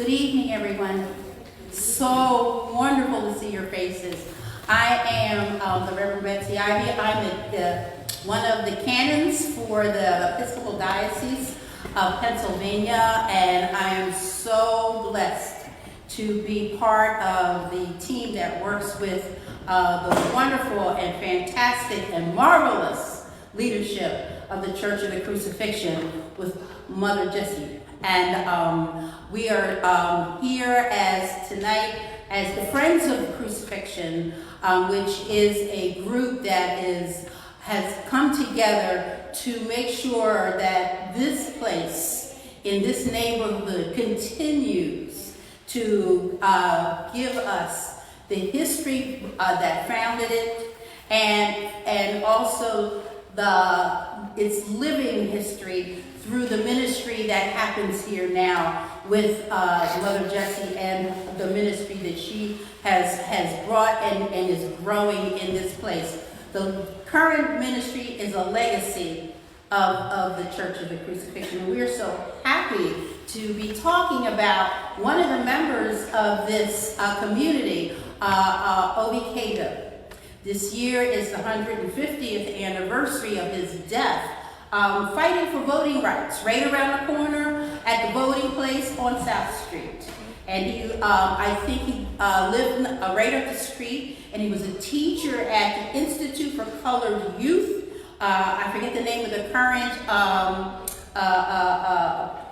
Good evening, everyone. So wonderful to see your faces. I am the Reverend Betsy Ivy. I'm one of the canons for the Episcopal Diocese of Pennsylvania, and I am so blessed to be part of the team that works with the wonderful and fantastic and marvelous leadership of the Church of the Crucifixion with Mother Jessie. And we are here tonight as the Friends of the Crucifixion, which is a group that has come together to make sure that this place in this neighborhood continues to give us the history that founded it, and also its living history through the ministry that happens here now with Mother Jessie and the ministry that she has brought and is growing in this place. The current ministry is a legacy of the Church of the Crucifixion. And we're so happy to be talking about one of the members of this community, OV Catto. This year is the 150th anniversary of his death, fighting for voting rights right around the corner at the voting place on South Street. And I think he lived right up the street, and he was a teacher at the Institute for Colored Youth. I forget the name of the current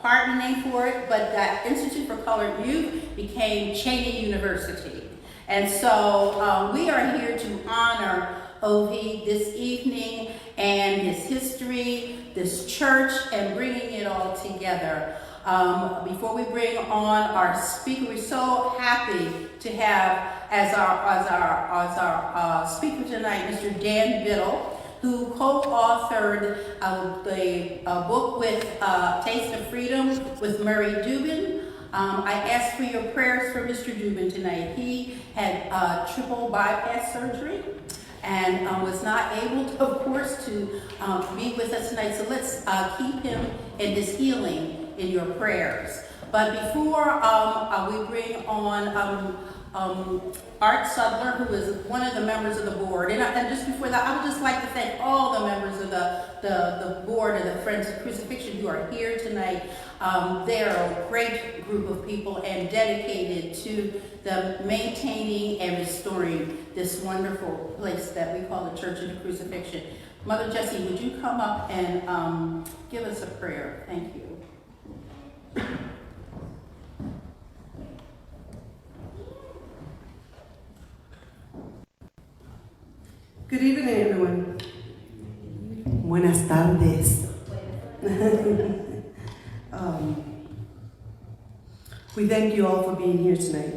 partner name for it, but that Institute for Colored Youth became Cheney University. And so we are here to honor OV this evening and his history, this church, and bringing it all together. Before we bring on our speaker, we're so happy to have as our speaker tonight, Mr. Dan Biddle, who co-authored the book with Taste of Freedom with Murray Dubin. I asked for your prayers for Mr. Dubin tonight. He had triple bypass surgery and was not able, of course, to be with us tonight. So let's keep him in his healing in your prayers. But before we bring on Art Sudler, who is one of the members of the board, and just before that, I would just like to thank all the members of the board of the Friends of Crucifixion who are here tonight. They are a great group of people and dedicated to the maintaining and restoring this wonderful place that we call the Church of the Crucifixion. Mother Jessie, would you come up and give us a prayer? Thank you. Good evening, everyone. Buenas tardes. We thank you all for being here tonight.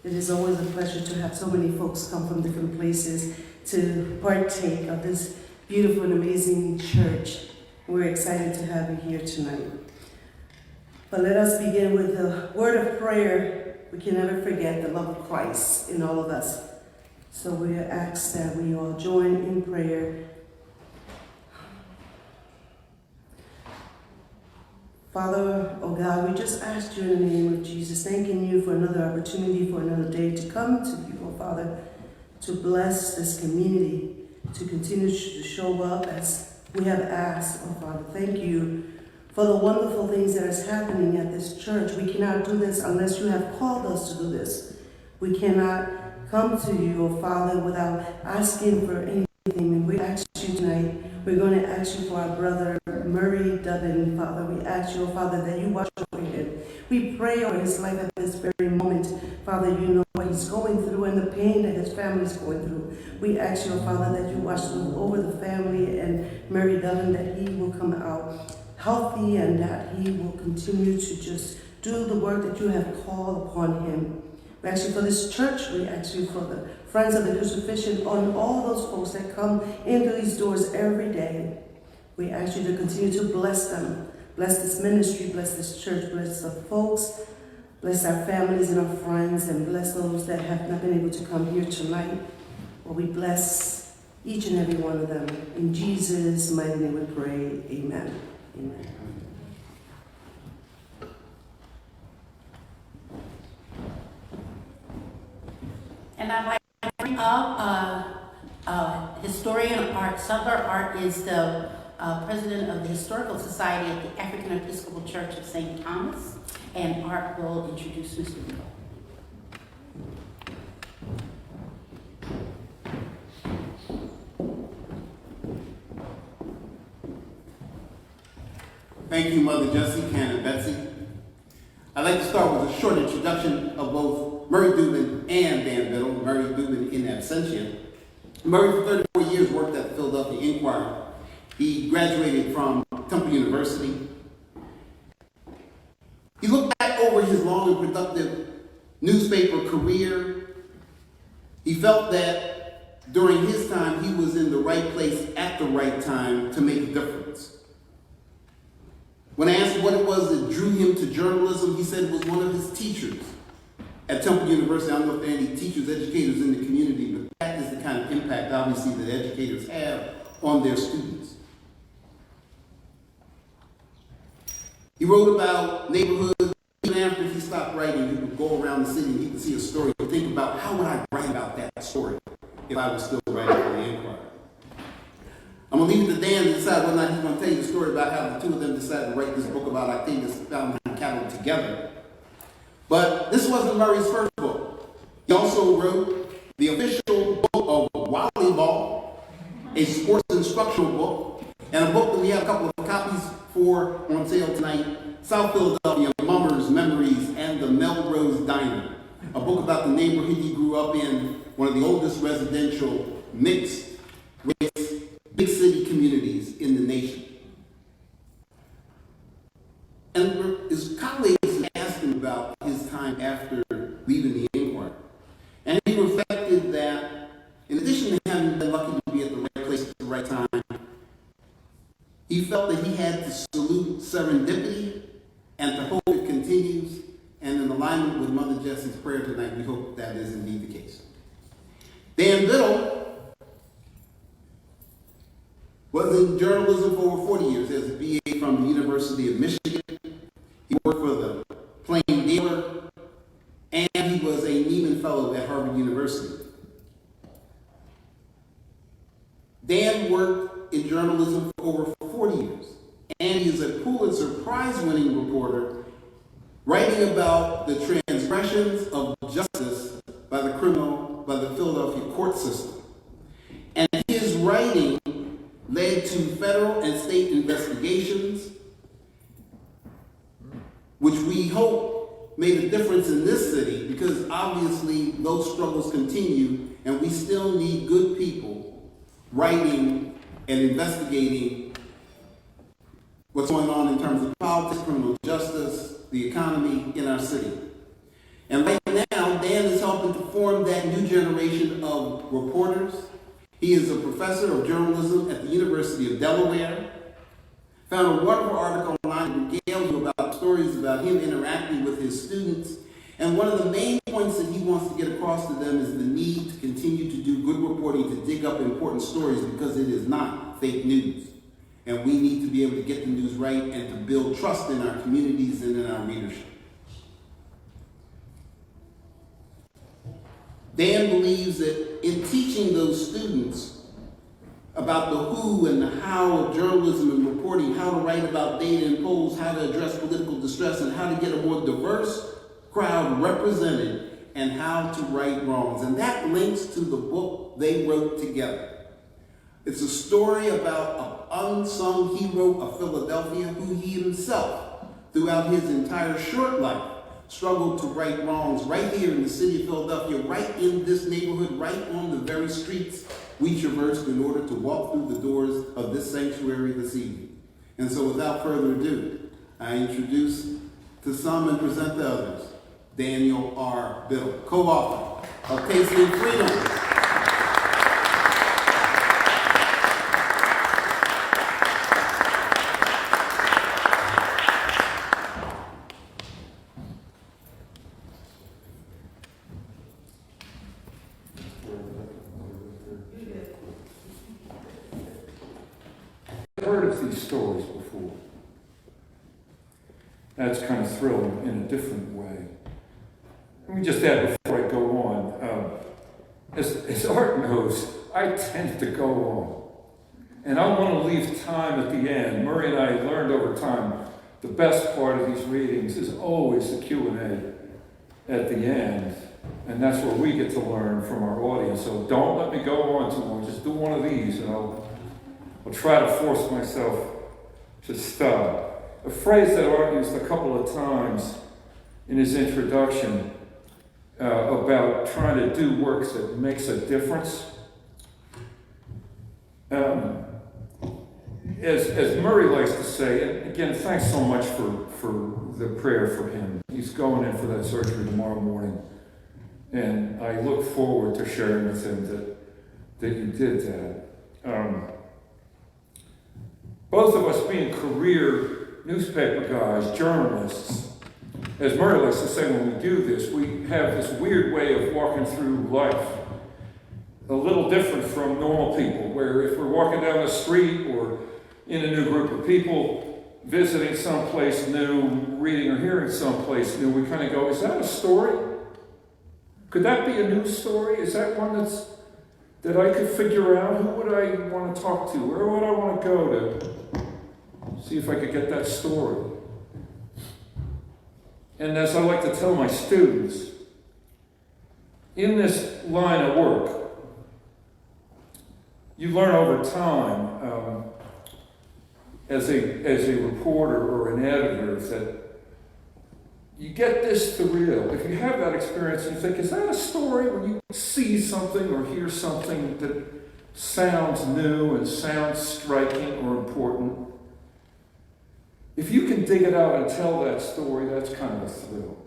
It is always a pleasure to have so many folks come from different places to partake of this beautiful and amazing church. We're excited to have you here tonight. But let us begin with a word of prayer. We can never forget the love of Christ in all of us. So we ask that we all join in prayer. Father, oh God, we just ask you in the name of Jesus, thanking you for another opportunity, for another day to come to you, oh Father, to bless this community, to continue to show up as we have asked, oh Father. Thank you for the wonderful things that is happening at this church. We cannot do this unless you have called us to do this. We cannot come to you, oh Father, without asking for anything. And we ask you tonight, we're going to ask you for our brother Murray Dubin, Father. We ask you, oh Father, that you watch over him. We pray over his life at this very moment. Father, you know what he's going through and the pain that his family is going through. We ask you, oh Father, that you watch over the family and Murray Dubin, that he will come out healthy and that he will continue to just do the work that you have called upon him. We ask you for this church. We ask you for the Friends of the Crucifixion, on all those folks that come into these doors every day. We ask you to continue to bless them. Bless this ministry, bless this church, bless the folks, bless our families and our friends, and bless those that have not been able to come here tonight. Well, we bless each and every one of them. In Jesus' mighty name we pray. Amen. Amen. And I'd like to bring up historian of art. Sutler Art is the president of the Historical Society of the African Episcopal Church of St. Thomas, and Art will introduce Mr. Biddle. Thank you, Mother Jessie, Canon Betsy. I'd like to start with a short introduction of both Murray Dubin and Dan Biddle. Murray Dubin in absentia. Murray, for 34 years, worked at the Philadelphia Inquirer. He graduated from Temple University. He looked back over his long and productive newspaper career. He felt that during his time, he was in the right place at the right time to make a difference. When I asked what it was that drew him to journalism, he said it was one of his teachers at Temple University. I don't know if there are any teachers, educators in the community, but that is the kind of impact, obviously, that educators have on their students. He wrote about neighborhoods. Even after he stopped writing, he would go around the city and he would see a story and think about, how would I write about that story if I was still writing for the Inquirer? I'm going to leave it to Dan to decide whether or not he's going to tell you the story about how the two of them decided to write this book about Octavius and Catto together. But this wasn't Murray's first book. He also wrote the official book of volleyball, a sports instructional book, and a book that we have a couple of copies for on sale tonight, South Philadelphia, Mummers, Memories, and the Melrose Diner, a book about the neighborhood he grew up in, one of the oldest residential mixed race big city communities in the nation. And his colleagues asked him about his time after leaving the Inquirer. And he reflected that, in addition to having been lucky to be at the right place at the right time, he felt that he had to salute serendipity and to hope it continues. And in alignment with Mother Jessie's prayer tonight, we hope that is indeed the case. Dan Biddle was in journalism for over 40 years as a BA from the University of Michigan. He worked for the Plain Dealer, and he was a Neiman Fellow at Harvard University. Dan worked in journalism for over 40 years, and he is a Pulitzer Prize-winning reporter writing about the transgressions of justice by the Philadelphia court system. And his writing led to federal and state investigations, which we hope made a difference in this city, because obviously those struggles continue and we still need good people writing and investigating what's going on in terms of politics, criminal justice, the economy in our city. And right now, Dan is helping to form that new generation of reporters. He is a professor of journalism at the University of Delaware. Found a wonderful article online that regales you about stories about him interacting with his students. And one of the main points that he wants to get across to them is the need to continue to do good reporting, to dig up important stories, because it is not fake news. And we need to be able to get the news right and to build trust in our communities and in our readership. Dan believes that in teaching those students about the who and the how of journalism and reporting, how to write about data and polls, how to address political distress, and how to get a more diverse crowd represented, and how to right wrongs. And that links to the book they wrote together. It's a story about an unsung hero of Philadelphia who he himself, throughout his entire short life, struggled to right wrongs right here in the city of Philadelphia, right in this neighborhood, right on the very streets we traversed in order to walk through the doors of this sanctuary this evening. And so without further ado, I introduce to some and present to others, Daniel R. Biddle, co-author of Tasting Freedom. Heard of these stories before. That's kind of thrilling in a different way. Let me just add before I go on, I tend to go on. And I want to leave time at the end. Murray and I learned over time the best part of these readings is always the Q&A at the end. And that's where we get to learn from our audience. So don't let me go on too long. Just do one of these and I'll try to force myself to stop. A phrase that Art used a couple of times in his introduction about trying to do works that makes a difference. As Murray likes to say, and again, thanks so much for the prayer for him. He's going in for that surgery tomorrow morning. And I look forward to sharing with him that you did that. Both of us being career newspaper guys, journalists, as Murray likes to say when we do this, we have this weird way of walking through life. A little different from normal people, where if we're walking down the street or in a new group of people, visiting someplace new, reading or hearing someplace new, we kind of go, is that a story? Could that be a news story? Is that one that I could figure out? Who would I want to talk to? Where would I want to go to see if I could get that story? And as I like to tell my students, in this line of work, you learn over time as a reporter or an editor that you get this thrill. If you have that experience and you think, is that a story? When you see something or hear something that sounds new and sounds striking or important, if you can dig it out and tell that story, that's kind of a thrill.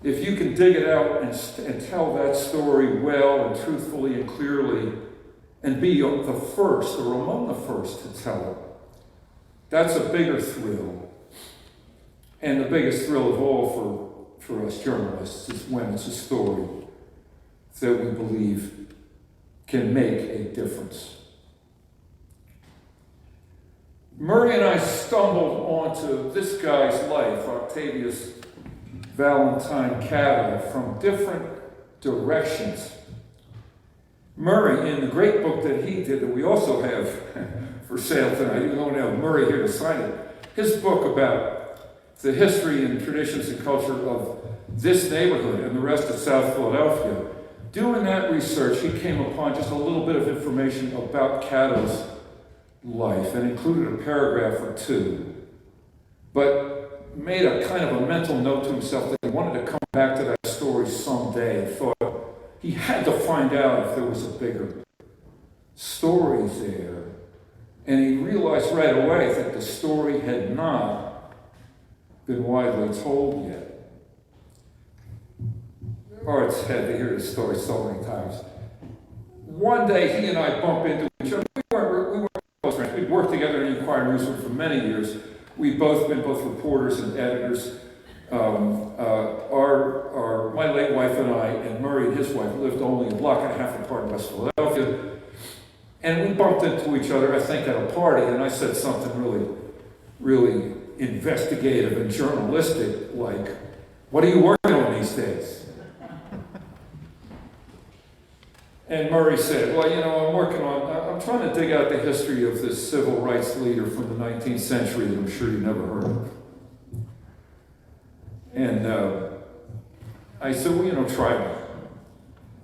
If you can dig it out and tell that story well and truthfully and clearly and be the first or among the first to tell it, that's a bigger thrill. And the biggest thrill of all for us journalists is when it's a story that we believe can make a difference. Murray and I stumbled onto this guy's life, Octavius Valentine Catto, from different directions. Murray, in the great book that he did, that we also have for sale tonight, even though we don't have Murray here to sign it, his book about the history and traditions and culture of this neighborhood and the rest of South Philadelphia. Doing that research, he came upon just a little bit of information about Catto's life and included a paragraph or two, but made a kind of a mental note to himself that he wanted to come back to that story someday and thought he had to find out if there was a bigger story there. And he realized right away that the story had not been widely told yet. Art's had to hear this story so many times. One day he and I bumped into each other. We weren't close friends. We'd worked together in the Inquirer newsroom for many years. We'd both been reporters and editors. My late wife and I, and Murray and his wife, lived only a block and a half apart in West Philadelphia. And we bumped into each other, I think, at a party, and I said something really, really investigative and journalistic, like, what are you working on these days? And Murray said, well, I'm trying to dig out the history of this civil rights leader from the 19th century that I'm sure you've never heard of. And I said, well, try me.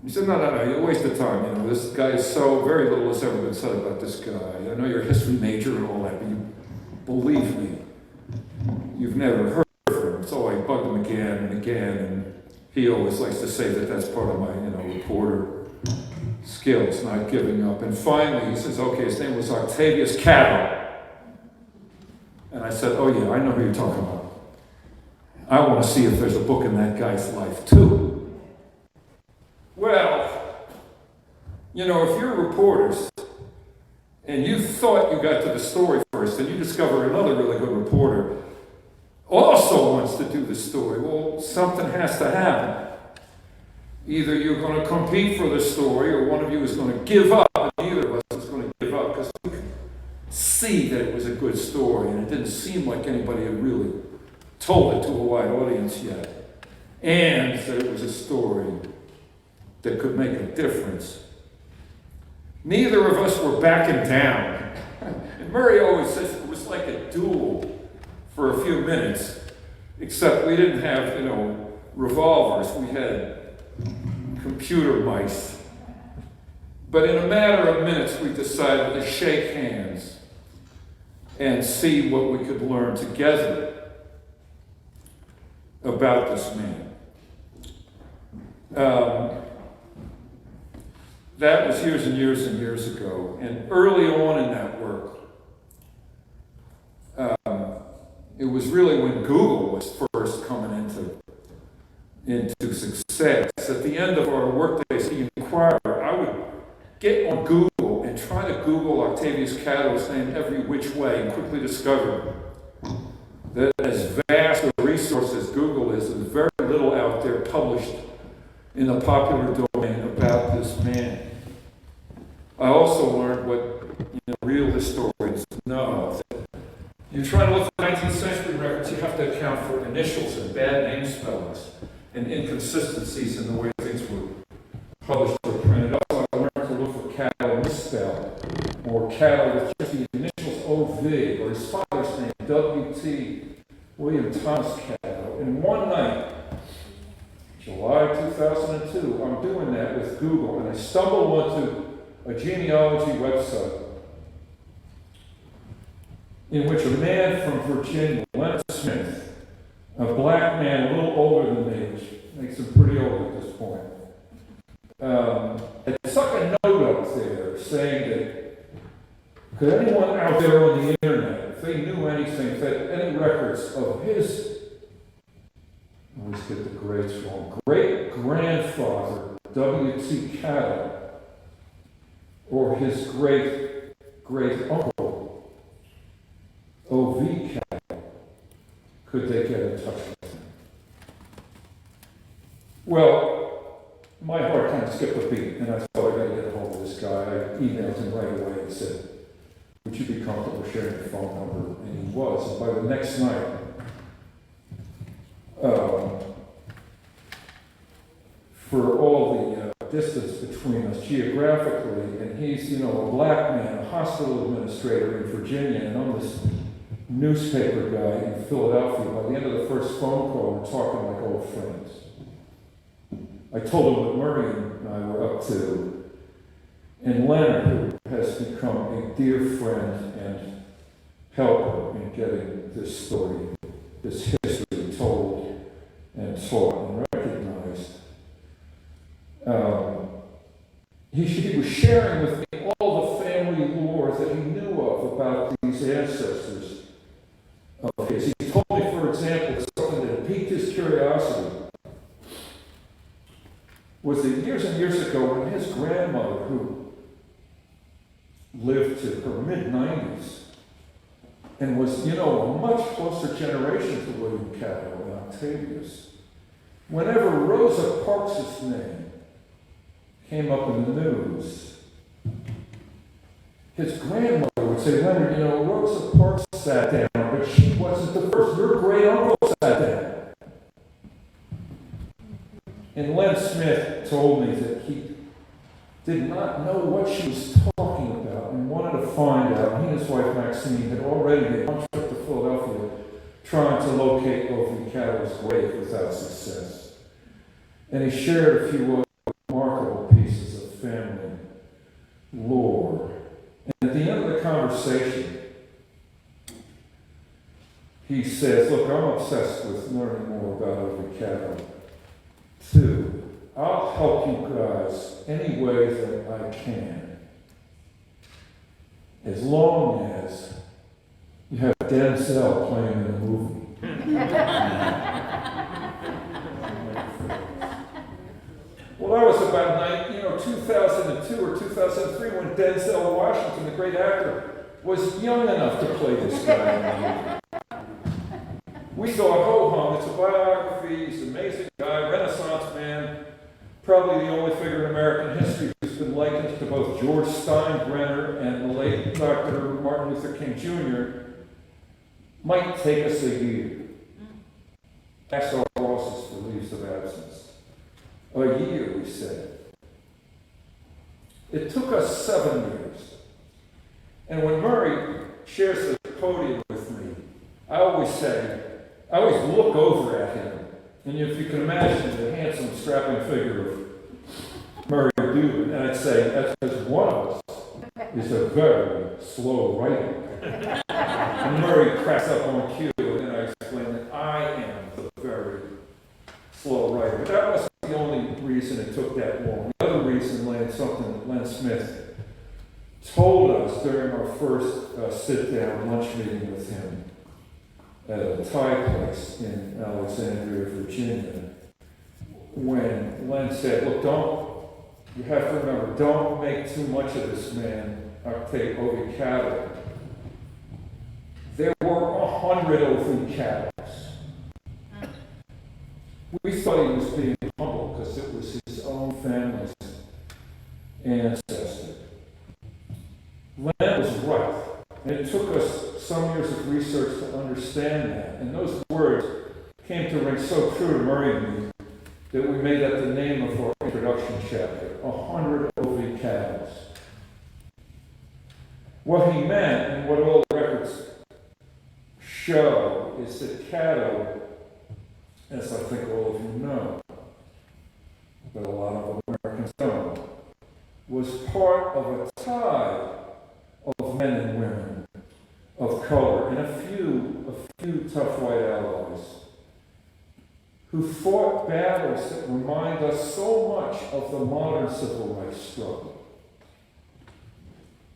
He said, no, you're a waste of time. This guy is very little has ever been said about this guy. I know you're a history major and all that, but you believe me, you've never heard of him. So I bugged him again and again, and he always likes to say that that's part of my, reporter skills, not giving up. And finally, he says, okay, his name was Octavius Catto. And I said, oh yeah, I know who you're talking about. I want to see if there's a book in that guy's life too. Well, if you're reporters and you thought you got to the story first and you discover another really good reporter also wants to do the story, well, something has to happen. Either you're going to compete for the story or one of you is going to give up, and neither of us is going to give up because we could see that it was a good story and it didn't seem like anybody had really told it to a wide audience yet, and that it was a story that could make a difference. Neither of us were backing down. And Murray always says it was like a duel for a few minutes, except we didn't have, revolvers. We had computer mice. But in a matter of minutes, we decided to shake hands and see what we could learn together about this man. That was years and years and years ago. And early on in that work, it was really when Google was first coming into success. At the end of our workdays, the Inquirer, I would get on Google and try to Google Octavius Catto's name every which way and quickly discover that as vast a resource as Google is, there's very little out there published in the popular domain about this man. I also learned what real historians know. You're trying to look for 19th century records, you have to account for initials and bad name spellings and inconsistencies in the way things were published or printed. Also, I learned to look for Catto misspelled, or Catto with just the initials OV, or his father's name, W.T. William Thomas Catto. And one night, July 2002, I'm doing that with Google, and I stumble onto a genealogy website in which a man from Virginia, Leonard Smith, a black man, a little older than me, which makes him pretty old at this point, had stuck a note up there saying that could anyone out there on the internet, if they knew anything, if they had any records of his, I always get the grades wrong, great-grandfather, W.T. Catto, or his great-great-uncle, OV Catto, could they get in touch with him? Well, my heart kind of skipped a beat, and I thought, I got to get a hold of this guy. I emailed him right away and said, would you be comfortable sharing your phone number? And he was. And by the next night, for all the distance between us geographically, and he's, a black man, a hospital administrator in Virginia, and I'm this newspaper guy in Philadelphia. By the end of the first phone call, we're talking like old friends. I told him what Murray and I were up to, and Leonard, who has become a dear friend and helper in getting this story, this history told and taught and recognized. He was sharing with me all the family lore that he knew of about these ancestors of his. He told me, for example, something that piqued his curiosity was that years and years ago, when his grandmother, who lived to her mid-90s, and was, a much closer generation to William Catto and Octavius, whenever Rosa Parks' name came up in the news, his grandmother would say, Leonard, Rosa Parks sat down, but she wasn't the first. Your great uncle sat down. And Len Smith told me that he did not know what she was talking about and wanted to find out. He and his wife Maxine had already made one trip to Philadelphia trying to locate OV Catto's grave without success. And he shared a few remarkable pieces of family lore. And at the end of the conversation, he says, look, I'm obsessed with learning more about OV Catto. 2, I'll help you guys any way that I can, as long as you have Denzel playing in the movie. Well, that was about 2002 or 2003 when Denzel Washington, the great actor, was young enough to play this guy in the movie. We thought, ho-hum, it's a biography, he's an amazing guy, Renaissance man, probably the only figure in American history who's been likened to both George Steinbrenner and the late Dr. Martin Luther King Jr. Might take us a year. That's our losses for leaves of absence. A year, we said. It took us 7 years. And when Murray shares the podium with me, I always look over at him. And if you can imagine the handsome, strapping figure of Murray Dubin, and I'd say, that's because one of us is a very slow writer. And Murray cracks up on cue, and I explain that I am the very slow writer. But that wasn't the only reason it took that long. The other reason lay in something that Len Smith told us during our first sit-down lunch meeting with him at a Thai place in Alexandria, Virginia, when Len said, look, you have to remember, don't make too much of this man, OV Catto. There were 100 OV Cattos. We thought he was being humble because it was his own family's ancestor. Len was right. And it took us some years of research to understand that. And those words came to ring so true to Murray and me that we made that the name of our introduction chapter, 100 OV Cattos. What he meant, and what all the records show, is that Catto, as I think all of you know, but a lot of Americans don't, was part of a tide of men and women of color and a few tough white allies who fought battles that remind us so much of the modern civil rights struggle,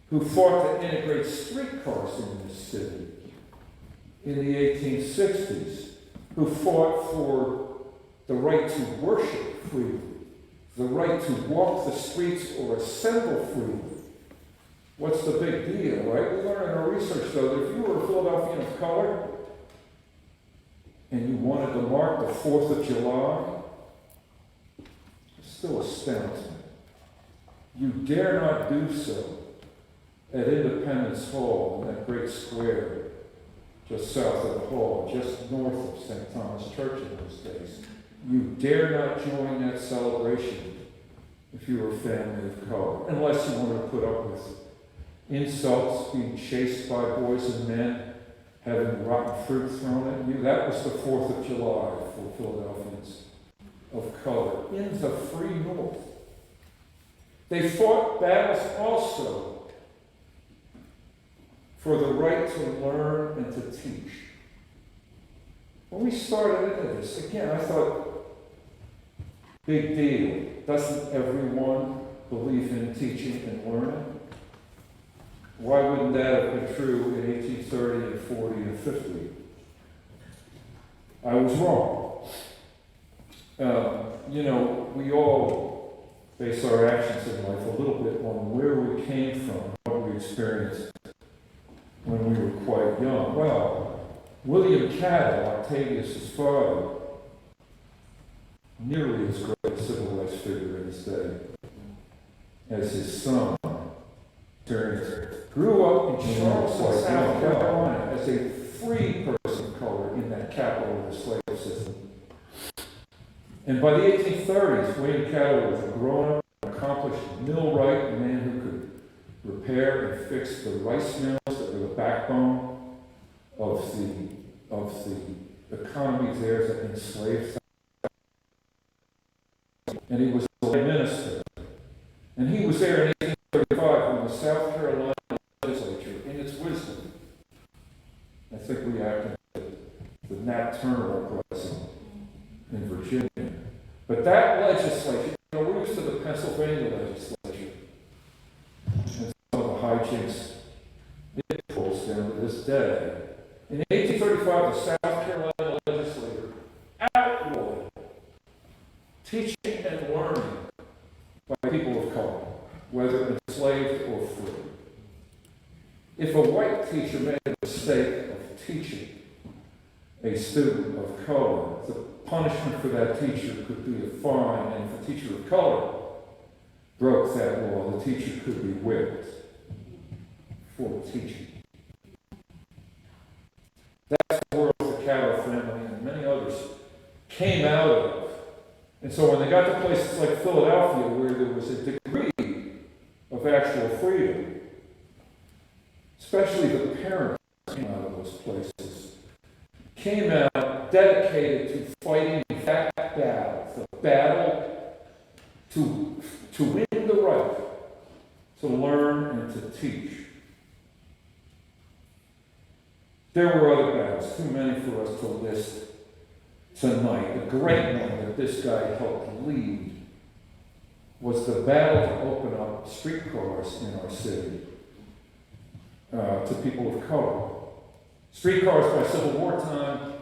who fought to integrate streetcars in this city in the 1860s, who fought for the right to worship freely, the right to walk the streets or assemble freely. What's the big deal, right? We learned in our research, though, that if you were a Philadelphian of color and you wanted to mark the 4th of July, it still astounds me. You dare not do so at Independence Hall, in that great square just south of the hall, just north of St. Thomas Church in those days. You dare not join that celebration if you were a family of color, unless you wanted to put up with insults, being chased by boys and men, having rotten fruit thrown at you. That was the 4th of July for Philadelphians of color in the free North. They fought battles also for the right to learn and to teach. When we started into this, again, I thought, big deal. Doesn't everyone believe in teaching and learning? Why wouldn't that have been true in 1830 and 40 and 50? I was wrong. We all base our actions in life a little bit on where we came from, what we experienced when we were quite young. Well, William Catto, Octavius' father, nearly as great a civil rights figure in his day as his son, grew up in Charleston, South Carolina, as a free person of color in that capital of the slave system. And by the 1830s, William Catto was a grown-up, accomplished millwright, a man who could repair and fix the rice mills that were the backbone of the economy there that enslaved. And he was a lay minister. And he was there in 1835 when the South Carolina legislature, in its wisdom, I think reacted to the Nat Turner uprising in Virginia. But that legislature, we're used to the Pennsylvania legislature, and some of the hijinks it pulls down to this day. In 1835, the South Carolina legislature outlawed teaching and learning by people of color, whether enslaved or free. If a white teacher made a mistake of teaching a student of color, the punishment for that teacher could be a fine, and if a teacher of color broke that law, the teacher could be whipped for teaching. That's the world the Catto family and many others came out of. And so when they got to places like Philadelphia, where there was a degree actual freedom. Especially the parents who came out of those places. Came out dedicated to fighting that battle, the battle to win the right to learn and to teach. There were other battles, too many for us to list tonight. The great one that this guy helped lead was the battle to open up streetcars in our city to people of color. Streetcars by Civil War time,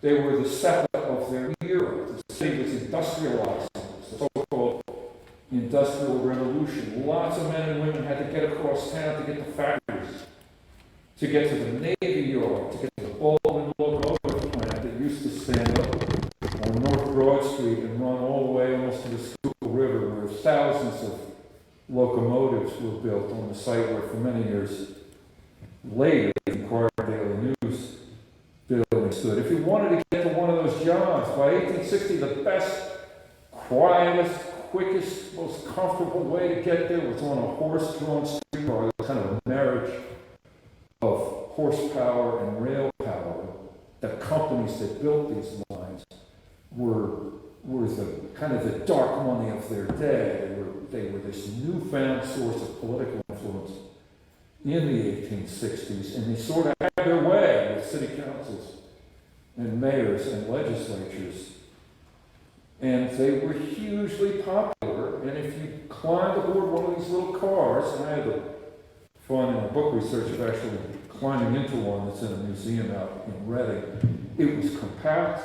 they were the setup of their era. The city was industrialized, the so-called Industrial Revolution. Lots of men and women had to get across town to get to factories, to get to the Navy Yard, to get to the Baldwin locomotive plant that used to stand up on North Broad Street and run all the way almost to the Schuylkill River, where thousands of locomotives were built on the site where for many years later the Inquirer Daily News building stood. If you wanted to get to one of those jobs, by 1860 the best, quietest, quickest, most comfortable way to get there was on a horse-drawn streetcar. It was kind of a marriage of horsepower and rail power. The companies that built these lines were the kind of the dark money of their day. They were this newfound source of political influence in the 1860s, and they sort of had their way with city councils and mayors and legislatures. And they were hugely popular, and if you climbed aboard one of these little cars, and I had the fun in the book research of actually climbing into one that's in a museum out in Reading, it was compact,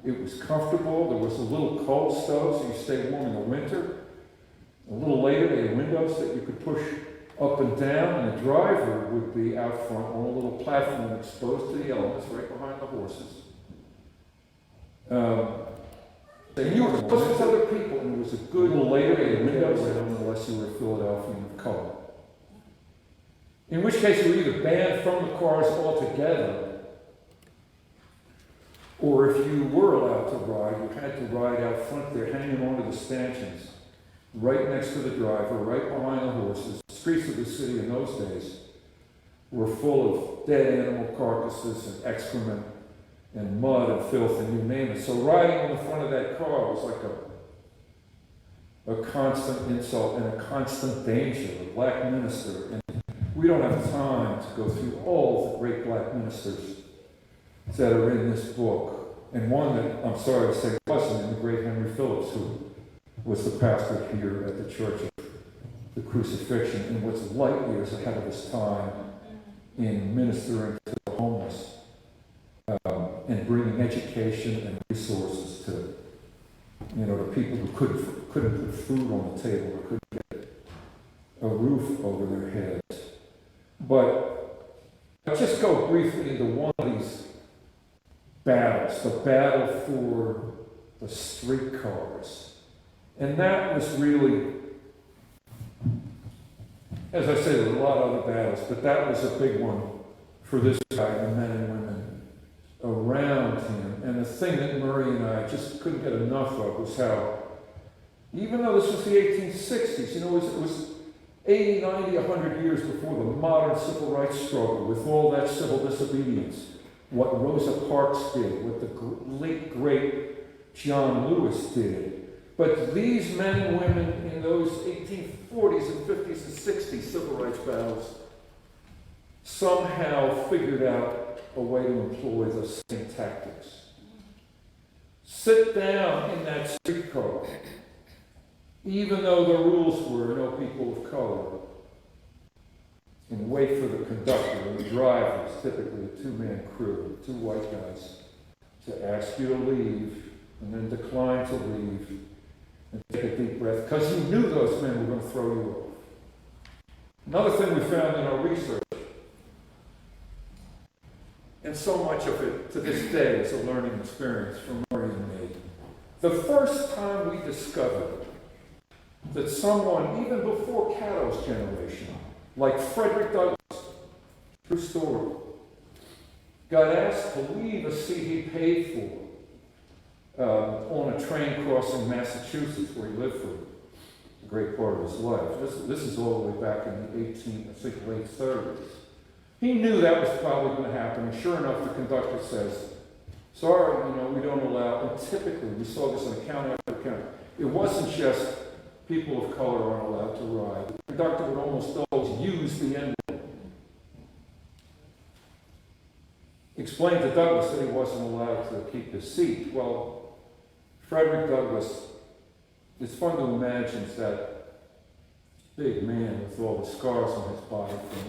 it was comfortable, there was a little coal stove so you stayed warm in the winter. A little later they had windows that you could push up and down, and the driver would be out front on a little platform exposed to the elements right behind the horses. And you were close with other people, and it was a good little later they had windows, unless you were a Philadelphian of color. In which case you were either banned from the cars altogether, or if you were allowed to ride, you had to ride out front there, hanging onto the stanchions, right next to the driver, right behind the horses. The streets of the city in those days were full of dead animal carcasses and excrement and mud and filth and you name it. So riding on the front of that car was like a constant insult and a constant danger. A black minister, and we don't have time to go through all the great black ministers that are in this book. And one that, I'm sorry to say, wasn't, the great Henry Phillips, who was the pastor here at the Church of the Crucifixion and was light years ahead of his time in ministering to the homeless and bringing education and resources to people who couldn't put food on the table or couldn't get a roof over their heads. But I'll just go briefly into one of these battles, the battle for the streetcars. And that was really, as I said, there were a lot of other battles, but that was a big one for this guy, the men and women around him. And the thing that Murray and I just couldn't get enough of was how, even though this was the 1860s, it was 80, 90, 100 years before the modern civil rights struggle, with all that civil disobedience, what Rosa Parks did, what the late, great John Lewis did. But these men and women in those 1840s and 50s and 60s civil rights battles somehow figured out a way to employ the same tactics. Sit down in that streetcar, even though the rules were no people of color, and wait for the conductor and the drivers, typically a two-man crew, two white guys, to ask you to leave and then decline to leave and take a deep breath, because you knew those men were going to throw you off. Another thing we found in our research, and so much of it to this day is a learning experience for Murray and me. The first time we discovered that someone, even before Catto's generation, like Frederick Douglass, true story, got asked to leave a seat he paid for on a train crossing Massachusetts, where he lived for a great part of his life. This is all the way back in the late 30s. He knew that was probably going to happen, and sure enough, the conductor says, sorry, we don't allow, and typically, we saw this on account after account, it wasn't just people of color aren't allowed to ride. The conductor would almost always use the end. Explained to Douglas that he wasn't allowed to keep his seat. Well, Frederick Douglass, it's fun to imagine that big man with all the scars on his body from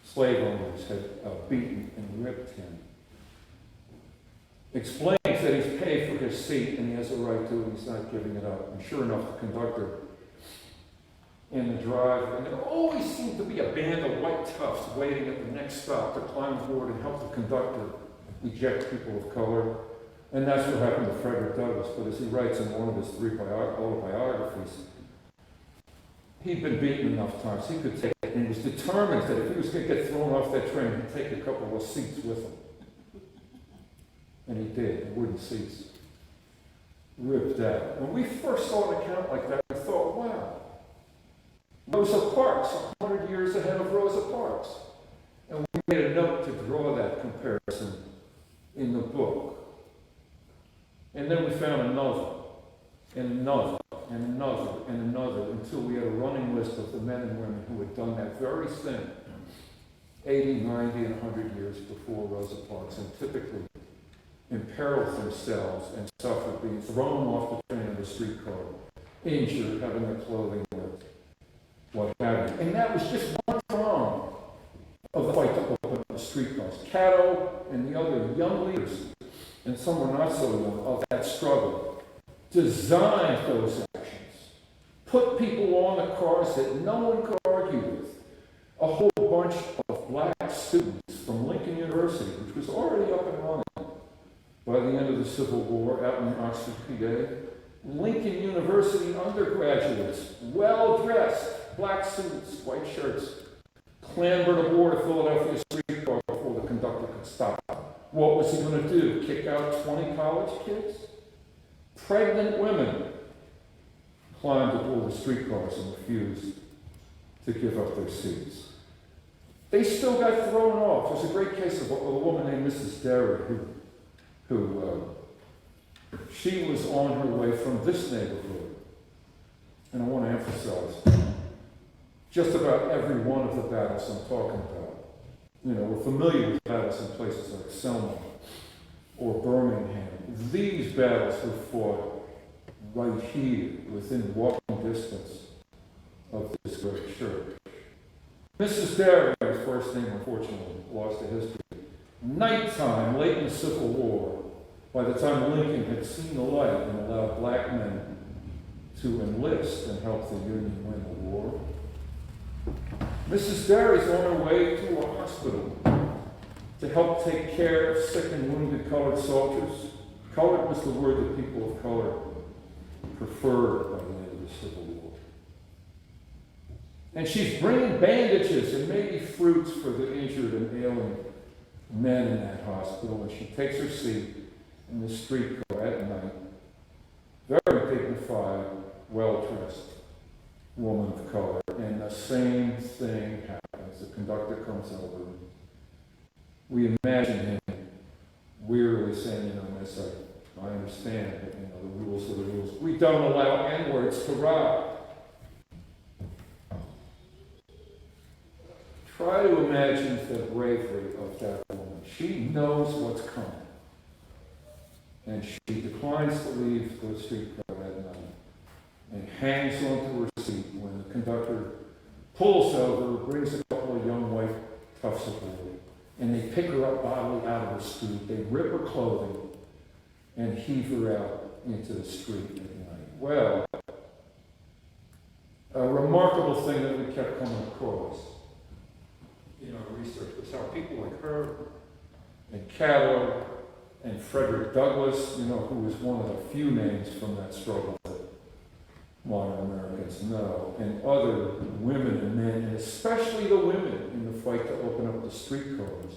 slave owners had beaten and whipped him. Explains that he's paid for his seat and he has a right to it and he's not giving it up. And sure enough, the conductor and the driver, and there always seemed to be a band of white toughs waiting at the next stop to climb aboard and help the conductor eject people of color. And that's what happened to Frederick Douglass. But as he writes in one of his 3 autobiographies, he'd been beaten enough times, he could take it, and he was determined that if he was going to get thrown off that train, he'd take a couple of seats with him. And he did, the wooden seats ripped out. When we first saw an account like that, we thought, wow, Rosa Parks, 100 years ahead of Rosa Parks. And we made a note to draw that comparison in the book. And then we found another, and another, and another, and another, until we had a running list of the men and women who had done that very thing 80, 90, and 100 years before Rosa Parks, and typically imperiled themselves and suffered being thrown off the train of the streetcar, injured, having their clothing ripped, what have you. And that was just one prong of the fight to open up the streetcars. Catto and the other young leaders, and some were not so young, of that struggle, designed those actions, put people on the cars that no one could argue with. A whole bunch of black students from Lincoln University, which was already up and running by the end of the Civil War out in Oxford, PA. Lincoln University undergraduates, well-dressed, black suits, white shirts, clambered aboard a Philadelphia streetcar before the conductor could stop. What was he going to do? Kick out 20 college kids? Pregnant women climbed aboard the streetcars and refused to give up their seats. They still got thrown off. There's a great case of a woman named Mrs. Derry who she was on her way from this neighborhood. And I want to emphasize, just about every one of the battles I'm talking about, we're familiar with battles in places like Selma or Birmingham. These battles were fought right here, within walking distance of this great church. Mrs. Derry, whose first name unfortunately lost to history, nighttime, late in the Civil War, by the time Lincoln had seen the light and allowed black men to enlist and help the Union win the war, Mrs. Derry's on her way to a hospital to help take care of sick and wounded colored soldiers. Colored was the word that people of color preferred by the end of the Civil War. And she's bringing bandages and maybe fruits for the injured and ailing men in that hospital, and she takes her seat in the streetcar at night. Very dignified, well-dressed woman of color, and the same thing happens. The conductor comes over. We imagine him wearily saying, miss, I understand, but the rules are the rules. We don't allow N-words to ride. Try to imagine the bravery of that woman. She knows what's coming. And she declines to leave the streetcar that night and hangs onto her seat when the conductor pulls over, brings a couple of young white toughs aboard, and they pick her up bodily out of her street. They rip her clothing and heave her out into the street at night. Well, a remarkable thing that we kept coming across in our research was how people like her and Catto and Frederick Douglass, who was one of the few names from that struggle that modern Americans know, and other women and men, and especially the women in the fight to open up the streetcars,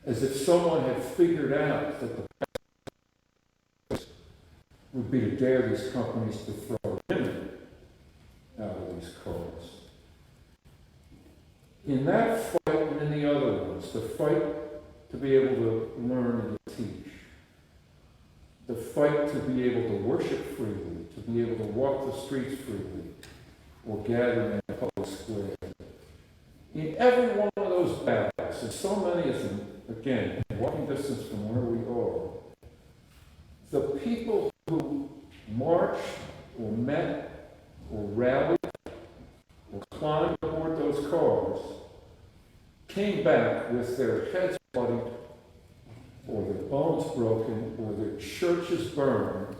as if someone had figured out that the best would be to dare these companies to throw women In that fight and in the other ones, the fight to be able to learn and to teach, the fight to be able to worship freely, to be able to walk the streets freely, or gather in a public square. In every one of those battles, and so many of them, again, walking distance from where we are, the people who marched or met or rallied or climbed aboard those cars came back with their heads bloodied or their bones broken or their churches burned,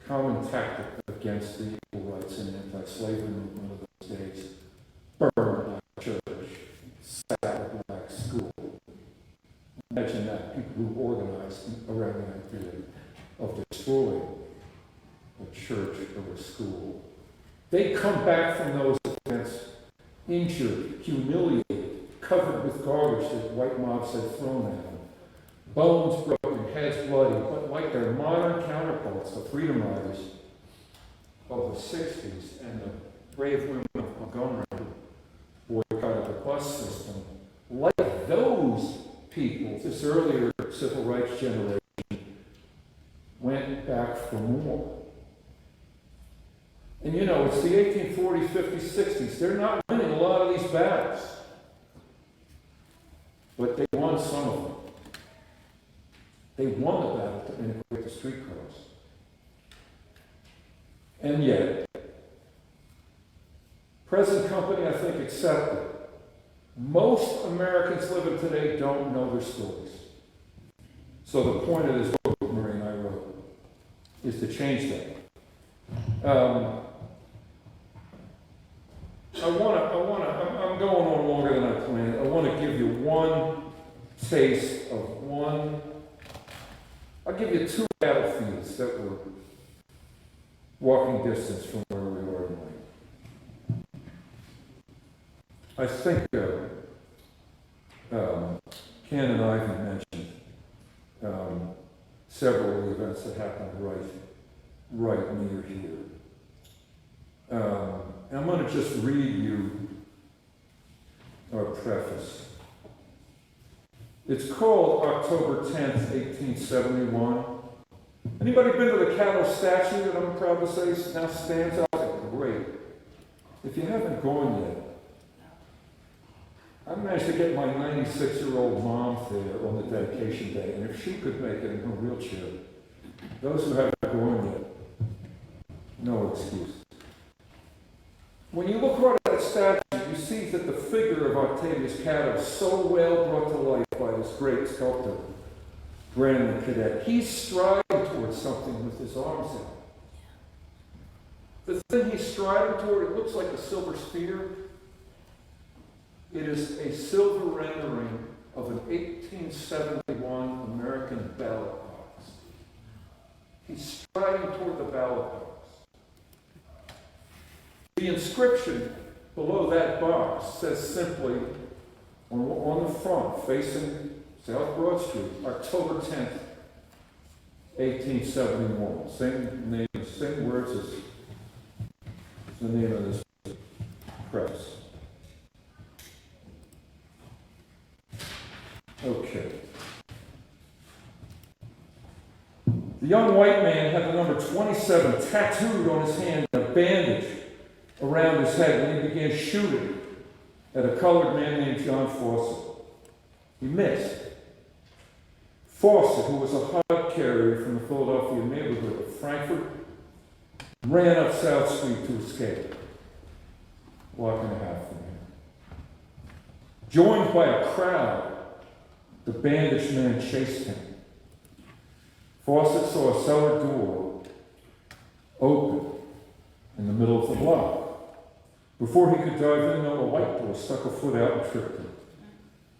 common tactic against the equal rights and anti-slavery movement of those days. Burn a black church, sack a black school. Imagine that, people who organized around the idea of destroying a church or a school. They come back from those events injured, humiliated, covered with garbage that white mobs had thrown at them, bones broken, heads bloody, but like their modern counterparts, the Freedom Riders of the 60s and the brave women of Montgomery who boycotted the bus system, like those people, this earlier civil rights generation, went back for more. And you know, it's the 1840s, 50s, 60s. They're not winning a lot of these battles. But they won some of them. They won the battle to integrate the streetcars. And yet, present company, I think, accepted. Most Americans living today don't know their stories. So the point of this book that Marie and I wrote is to change that. I'm going on longer than I planned. I want to give you one taste of one. I'll give you two battlefields that were walking distance from where we are tonight. I think Ken and Ivy mentioned several of the events that happened right near here. And I'm going to just read you our preface. It's called October 10th, 1871. Anybody been to the Catto statue that I'm proud to say now stands out there? Great. If you haven't gone yet, I managed to get my 96-year-old mom there on the dedication day, and if she could make it in her wheelchair, those who haven't gone yet, no excuse. When you look right at that statue, you see that the figure of Octavius Catto is so well brought to life by this great sculptor, Brandon Cadet. He's striding towards something with his arms out. The thing he's striding toward, it looks like a silver sphere. It is a silver rendering of an 1871 American ballot box. He's striding toward the ballot box. The inscription below that box says simply, on the front, facing South Broad Street, October 10th, 1871. Same name, same words as the name of this press. Okay. The young white man had the number 27 tattooed on his hand and a bandage around his head when he began shooting at a colored man named John Fawcett. He missed. Fawcett, who was a hod carrier from the Philadelphia neighborhood of Frankfurt, ran up South Street to escape, block and a half from him. Joined by a crowd, the bandaged man chased him. Fawcett saw a cellar door open in the middle of the block. Before he could dive in, though, a white boy stuck a foot out and tripped him.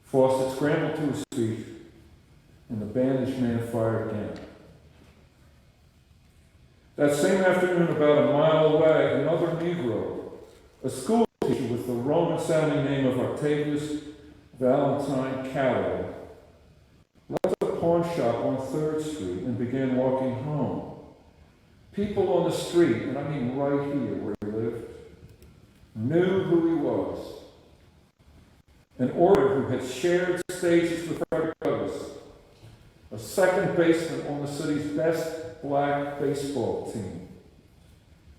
Fawcett scrambled to his feet, and the bandaged man fired again. That same afternoon, about a mile away, another Negro, a school teacher with the Roman-sounding name of Octavius Valentine Catto, left the pawn shop on 3rd Street and began walking home. People on the street, and I mean right here where he lived, knew who he was. an orator who had shared stages with Frederick Douglass, a second baseman on the city's best black baseball team,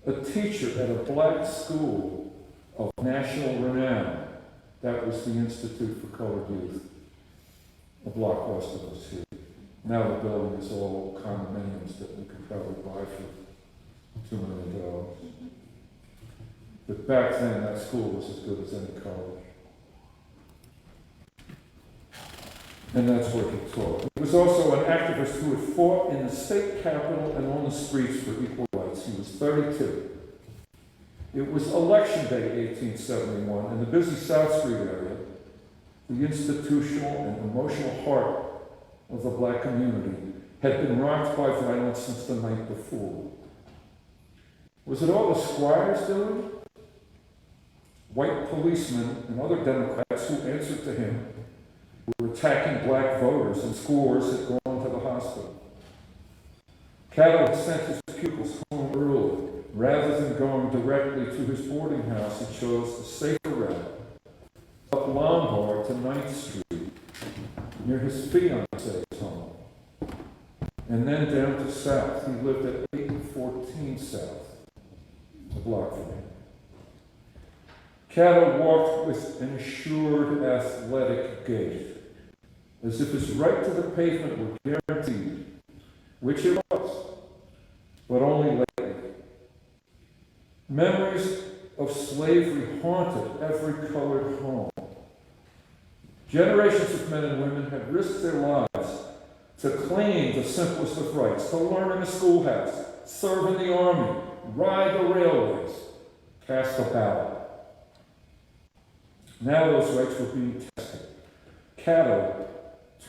a teacher at a black school of national renown. That was the Institute for Colored Youth, a block west of us here. Now the building is all condominiums that we could probably buy for $2 million. But back then, that school was as good as any college. And that's where he taught. He was also an activist who had fought in the state capitol and on the streets for equal rights. He was 32. It was Election Day, 1871, in the busy South Street area, the institutional and emotional heart of the black community had been rocked by violence since the night before. Was it all the squires doing? White policemen and other Democrats who answered to him were attacking black voters, and scores had gone to the hospital. Catto had sent his pupils home early. Rather than going directly to his boarding house, he chose the safer route up Lombard to 9th Street, near his fiancee's home, and then down to South. He lived at 814 South, a block from him. Catto walked with an assured, athletic gait, as if his right to the pavement were guaranteed, which it was, but only lately. Memories of slavery haunted every colored home. Generations of men and women had risked their lives to claim the simplest of rights, to learn in the schoolhouse, serve in the army, ride the railways, cast a ballot. Now those rights were being tested. Catto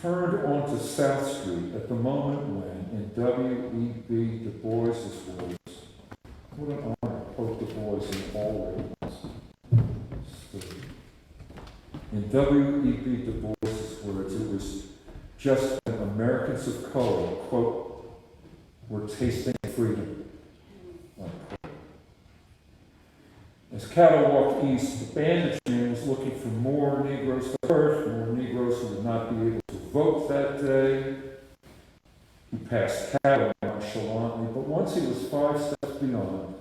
turned onto South Street at the moment when, in W.E.B. Du Bois' words, what an honor to quote Du Bois in all ways. In W.E.B. Du Bois' words, it was just when Americans of color, quote, were tasting freedom. Unquote. As Catto walked east, the bandage man was looking for more Negroes to hurt, more Negroes who would not be able to vote that day. He passed Catto nonchalantly, but once he was 5 steps beyond,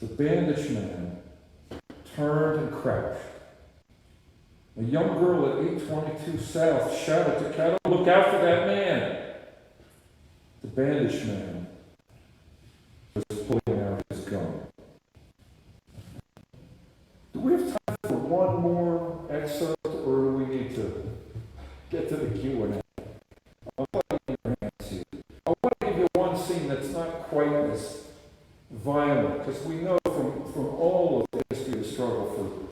the bandage man turned and crouched. A young girl at 822 South shouted to Catto, "Look out for that man!" The bandage man was pulling out his gun. Do we have time for one more excerpt, or do we need to get to the Q&A? I'll play your hands here. I want to give you one scene that's not quite as violent, because we know from all of the history of the struggle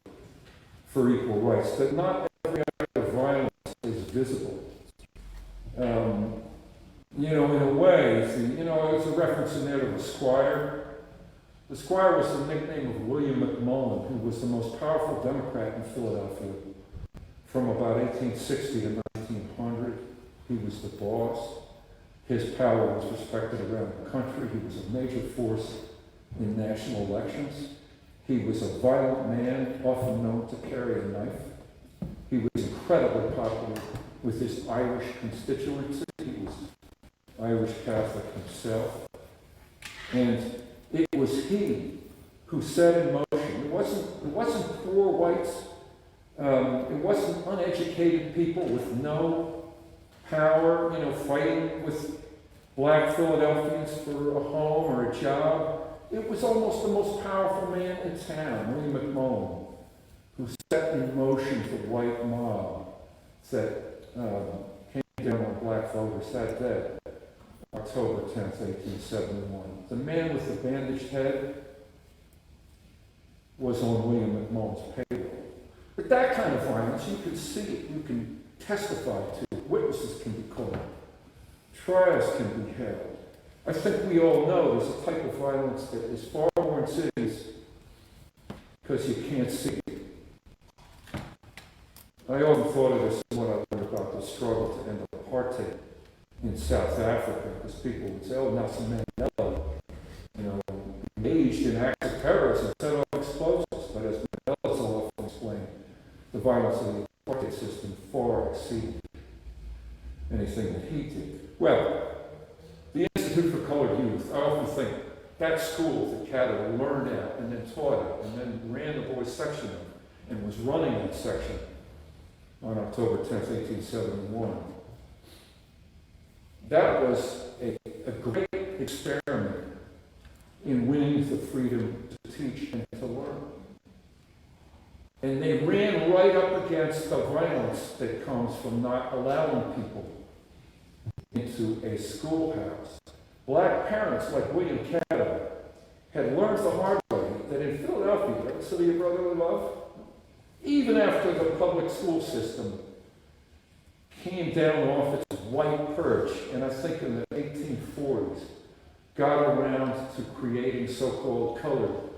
for equal rights that not every act of violence is visible. In a way, there's a reference in there to the squire. The squire was the nickname of William Mcmullen, who was the most powerful Democrat in Philadelphia from about 1860 to 1900. He was the boss. His power was respected around the country. He was a major force in national elections. He was a violent man, often known to carry a knife. He was incredibly popular with his Irish constituency. He was Irish Catholic himself. And it was he who set in motion. It wasn't poor whites. It wasn't uneducated people with no power, fighting with black Philadelphians for a home or a job. It was almost the most powerful man in town, William Mcmullen, who set in motion the white mob that came down on black voters that day, October 10th, 1871. The man with the bandaged head was on William Mcmullen's payroll. But that kind of violence, you can see it, you can testify to it, witnesses can be called, trials can be held. I think we all know there's a type of violence that is far more insidious because you can't see it. I often thought of this when I learned about the struggle to end apartheid in South Africa, because people would say, "Oh, Nelson Mandela, engaged in acts of terrorism, set off explosives." But as Mandela so often explained, the violence of the apartheid system far exceeded anything that he did. Well, the Institute for Colored Youth, I often think that school that Catto learned at and then taught it and then ran the boys' section and was running that section on October 10th, 1871. That was a great experiment in winning the freedom to teach and to learn. And they ran right up against the violence that comes from not allowing people into a schoolhouse. Black parents like William Catto had learned the hard way that in Philadelphia, the city of brotherly love, even after the public school system came down off its white perch, and I think in the 1840s, got around to creating so-called colored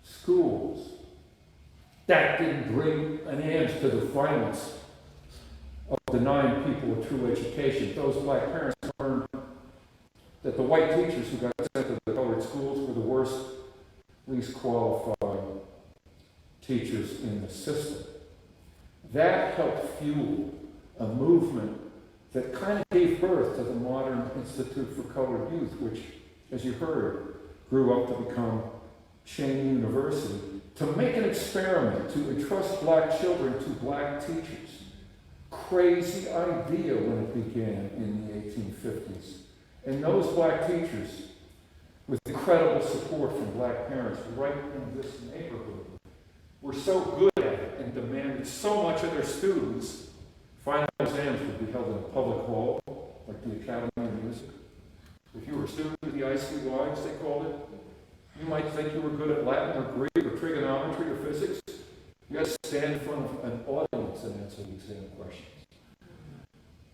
schools. That didn't bring an end to the violence of denying people a true education. Those black parents learned that the white teachers who got sent to the colored schools were the worst, least qualified teachers in the system. That helped fuel a movement that kind of gave birth to the modern Institute for Colored Youth, which, as you heard, grew up to become Cheney University, to make an experiment to entrust black children to black teachers. Crazy idea when it began in the 1850s. And those black teachers, with incredible support from black parents right in this neighborhood, were so good at it and demanded so much of their students. Final exams would be held in a public hall, like the Academy of Music. If you were a student of the ICY, as they called it, you might think you were good at Latin or Greek or trigonometry or physics. You had to stand in front of an audience and answer the exam questions.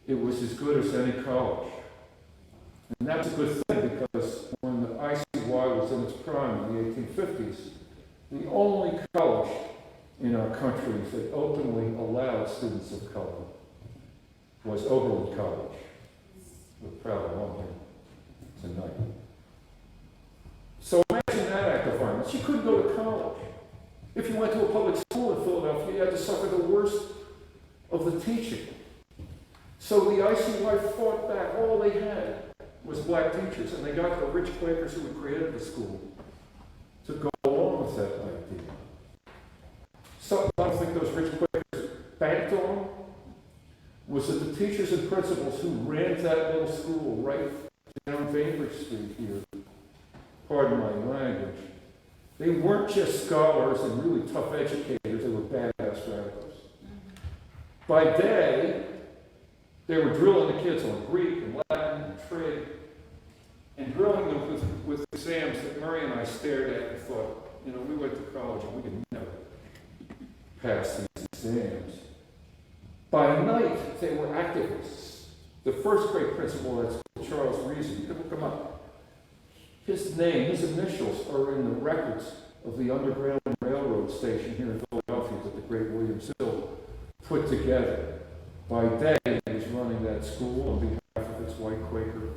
It was as good as any college. And that's a good thing, because when the ICY was in its prime in the 1850s, the only college in our country that openly allowed students of color was Oberlin College. We're proud of one here tonight. So imagine that act of violence. You couldn't go to college. If you went to a public school in Philadelphia, you had to suffer the worst of the teaching. So the ICY fought back. All they had was black teachers, and they got the rich Quakers who had created the school to go along with that idea. Something I don't think those rich Quakers banked on was that the teachers and principals who ran that little school right down Bainbridge Street here, pardon my language, they weren't just scholars and really tough educators, they were badass radicals. By day, they were drilling the kids on Greek and Latin and trig, and drilling them with exams that Murray and I stared at and thought, you know, we went to college and we could never pass these exams. By night, they were activists. The first grade principal at school, Charles Reason, you can look him up. His name, his initials are in the records of the Underground Railroad station here in Philadelphia that the great William Sill put together. By day, he was running that school on behalf of its white Quaker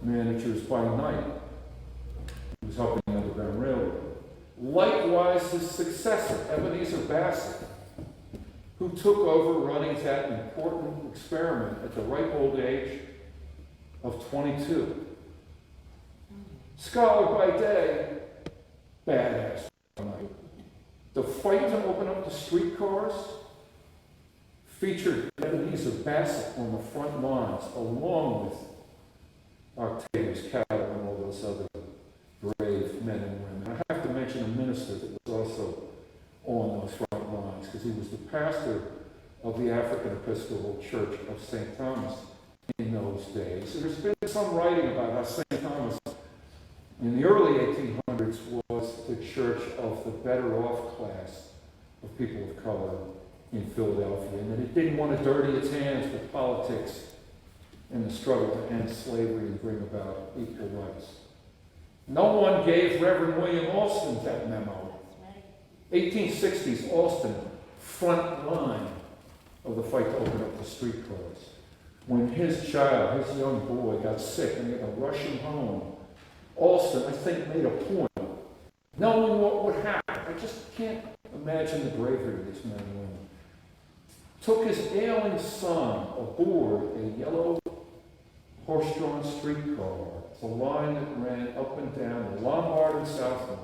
managers. By night, he was helping the Underground Railroad. Likewise, his successor, Ebenezer Bassett, who took over running that important experiment at the ripe old age of 22. Scholar by day, badass by night. The fight to open up the streetcars featured Ebenezer Bassett on the front lines, along with Octavius Catto and all those other brave men and women. I have to mention a minister that was also on those front lines, because he was the pastor of the African Episcopal Church of St. Thomas in those days. There's been some writing about how St. Thomas in the early 1800s was the church of the better off class of people of color in Philadelphia, and that it didn't want to dirty its hands with politics and the struggle to end slavery and bring about equal rights. No one gave Reverend William Alston that memo. 1860s, Alston, front line of the fight to open up the streetcars. When his child, his young boy, got sick and they had to rush him home, Alston, I think, made a point, knowing what would happen. I just can't imagine the bravery of these men and women. took his ailing son aboard a yellow horse-drawn streetcar, the line that ran up and down the Lombard and South line,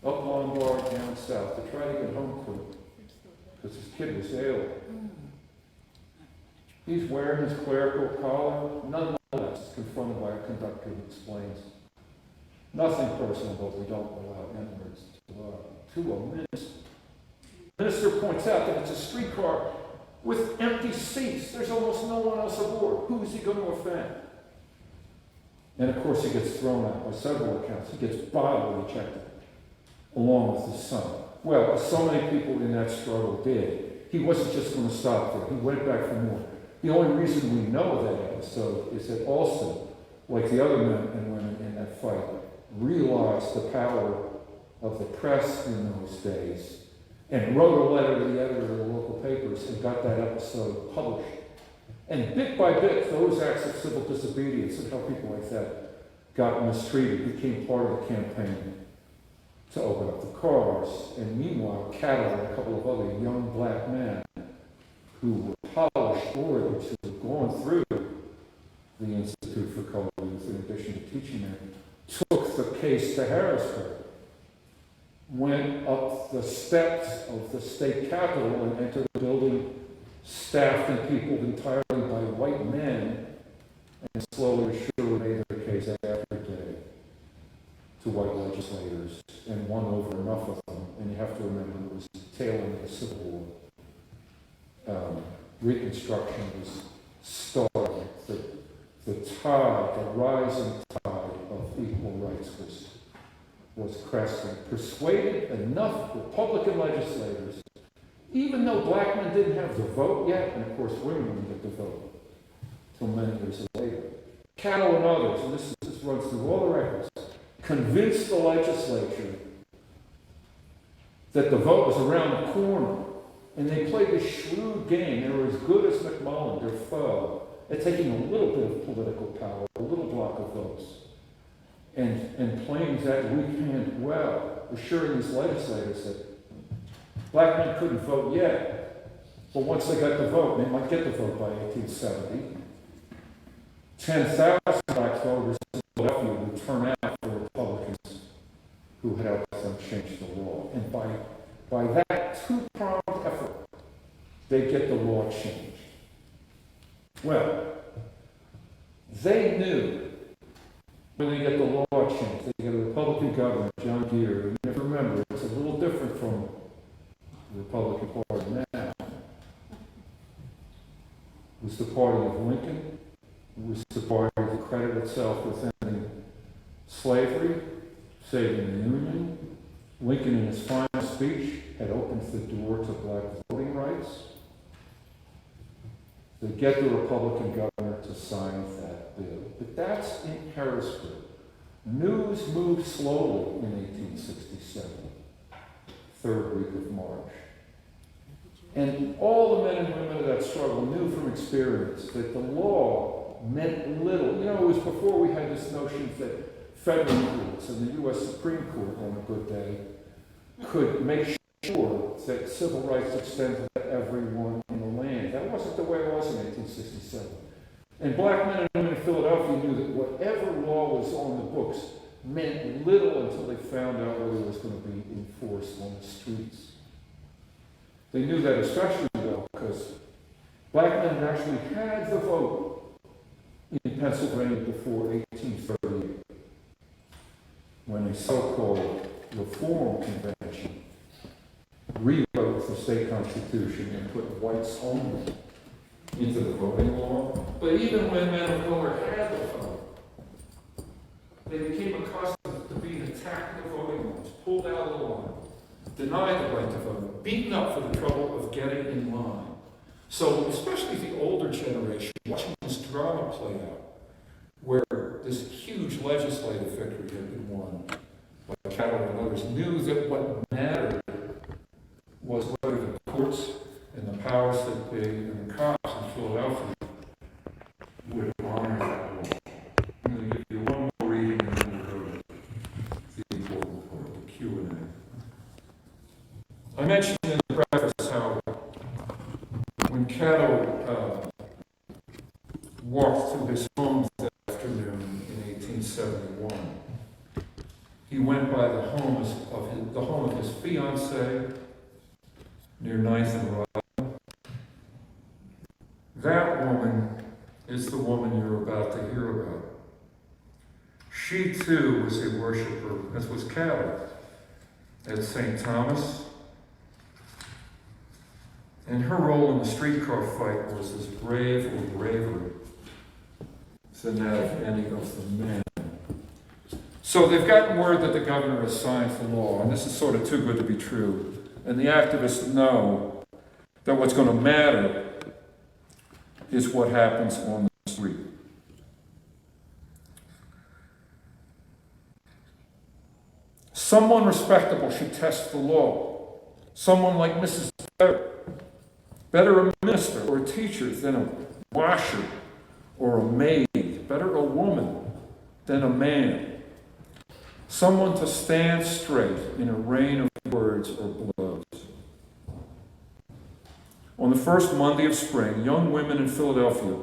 up Lombard, down South, to try to get home quick, because his kid was ailing. He's wearing his clerical collar, nonetheless confronted by a conductor who explains, nothing personal, but we don't allow N-words to a minister. The minister points out that it's a streetcar with empty seats. There's almost no one else aboard. Who is he going to offend? And of course he gets thrown out by several accounts. He gets bodily ejected, along with his son. Well, as so many people in that struggle did, he wasn't just going to stop there. He went back for more. The only reason we know of that episode is that Alston, like the other men and women in that fight, realized the power of the press in those days and wrote a letter to the editor of the local papers and got that episode published. And bit by bit, those acts of civil disobedience and how people like that got mistreated became part of the campaign to open up the cars. And meanwhile, Catto and a couple of other young black men who were polished orators who had gone through the Institute for Colored Youth in addition to teaching there, took the case to Harrisburg, went up the steps of the state capitol and entered a building staffed and peopled entirely by white men, and slowly but surely made their case every day to white legislators and won over enough of them. And you have to remember it was the tail end of the Civil War. Reconstruction was starting. The tide, the rising tide of equal rights was cresting. Persuaded enough Republican legislators, even though black men didn't have the vote yet, and of course women didn't get the vote until many years later. Catto and others, and this runs through all the records, convinced the legislature that the vote was around the corner. And they played this shrewd game. They were as good as Mcmullen, their foe, at taking a little bit of political power, a little block of votes, and playing that weak hand well, assuring these legislators that black men couldn't vote yet, but once they got the vote, they might get the vote by 1870. 10,000 black voters in Philadelphia would turn out for Republicans who had helped them change the law. And by that two-pronged effort, they get the law changed. Well, they knew when they get the law changed, they get a Republican governor, John Deere, and you have to remember, it's a little different from the Republican Party now. It was the party of Lincoln. It was the party that credited itself with ending slavery, saving the Union. Lincoln, in his final speech, had opened the door to black voting rights. They get the Republican governor to sign that bill. But that's in Harrisburg. News moved slowly in 1867, third week of March. And all the men and women of that struggle knew from experience that the law meant little. You know, it was before we had this notion that federal courts and the U.S. Supreme Court, on a good day, could make sure that civil rights extended to everyone in the land. That wasn't the way it was in 1867. And black men and women in Philadelphia knew that whatever law was on the books meant little until they found out whether it was going to be enforced on the streets. They knew that especially well because black men actually had the vote in Pennsylvania before 1838, when a so-called Reform Convention rewrote the state constitution and put whites only into the voting law. But even when men of color had the vote, they became accustomed to being attacked in the voting laws, pulled out of the line, denied the right to vote, beaten up for the trouble of getting in line. So, especially the older generation, watching this drama play out, where this huge legislative victory had been won by Catto and others, knew that what mattered was whether the courts and the powers that be and the cops in Philadelphia would honor that law. I'm going to give you one more reading and then we'll go to the important part, the Q&A. I mentioned in the preface how when Catto walked to his home that afternoon in 1871, he went by the home of his fiancée near 9th and Rye. That woman is the woman you're about to hear about. She too was a worshiper, as was Catto, at St. Thomas. And her role in the streetcar fight was as brave or braver than that of any of the men. So they've gotten word that the governor has signed the law, and this is sort of too good to be true. And the activists know that what's going to matter is what happens on the street. Someone respectable should test the law. Someone like Mrs. Better a minister or a teacher than a washer or a maid. Better a woman than a man. Someone to stand straight in a rain of words or blows. On the first Monday of spring, young women in Philadelphia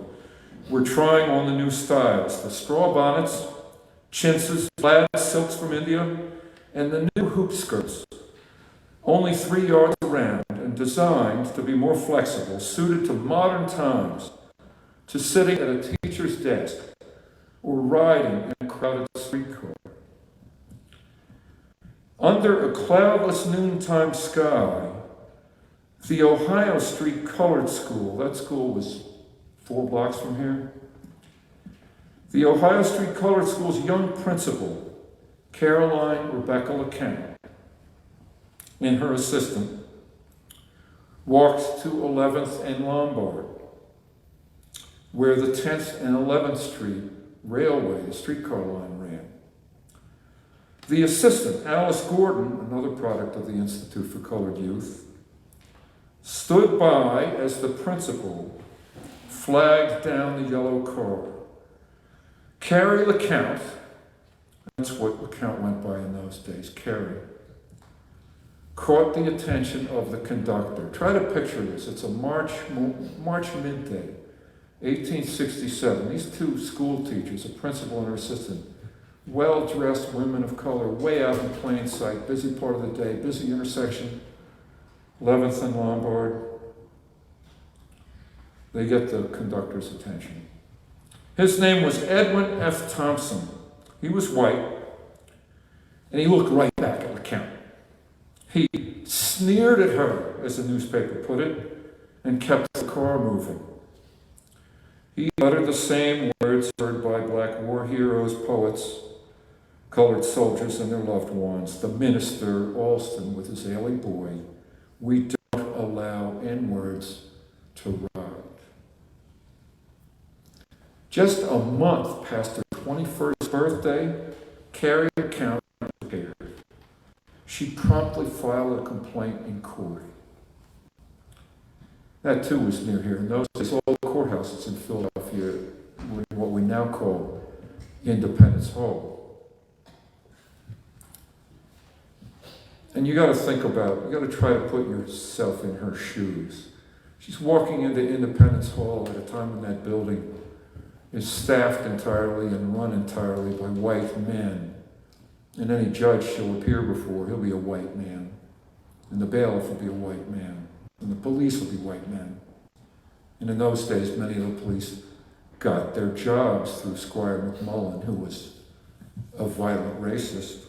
were trying on the new styles, the straw bonnets, chintzes, plaid silks from India, and the new hoop skirts, only 3 yards around and designed to be more flexible, suited to modern times, to sitting at a teacher's desk or riding in a crowded streetcar. Under a cloudless noontime sky, the Ohio Street Colored School, that school was 4 blocks from here, the Ohio Street Colored School's young principal, Caroline Rebecca LeCount, and her assistant, walked to 11th and Lombard, where the 10th and 11th Street Railway, the streetcar line, ran. The assistant, Alice Gordon, another product of the Institute for Colored Youth, stood by as the principal flagged down the yellow car. Carrie LeCount, that's what LeCount went by in those days, Carrie, caught the attention of the conductor. Try to picture this. It's a March midday, 1867. These 2 school teachers, a principal and her assistant, well-dressed women of color, way out in plain sight, busy part of the day, busy intersection, 11th and Lombard. They get the conductor's attention. His name was Edwin F. Thompson. He was white, and he looked right back at LeCount. He sneered at her, as the newspaper put it, and kept the car moving. He uttered the same words heard by black war heroes, poets, colored soldiers and their loved ones. The minister, Alston, with his ailing boy, we don't allow N-words to ride. Just a month past her 21st birthday, Carrie LeCount appeared. She promptly filed a complaint in court. That too was near here. In those days, all the courthouses in Philadelphia were in what we now call Independence Hall. And you got to try to put yourself in her shoes. She's walking into Independence Hall at a time when that building is staffed entirely and run entirely by white men. And any judge she'll appear before, he'll be a white man. And the bailiff will be a white man. And the police will be white men. And in those days, many of the police got their jobs through Squire Mcmullen, who was a violent racist.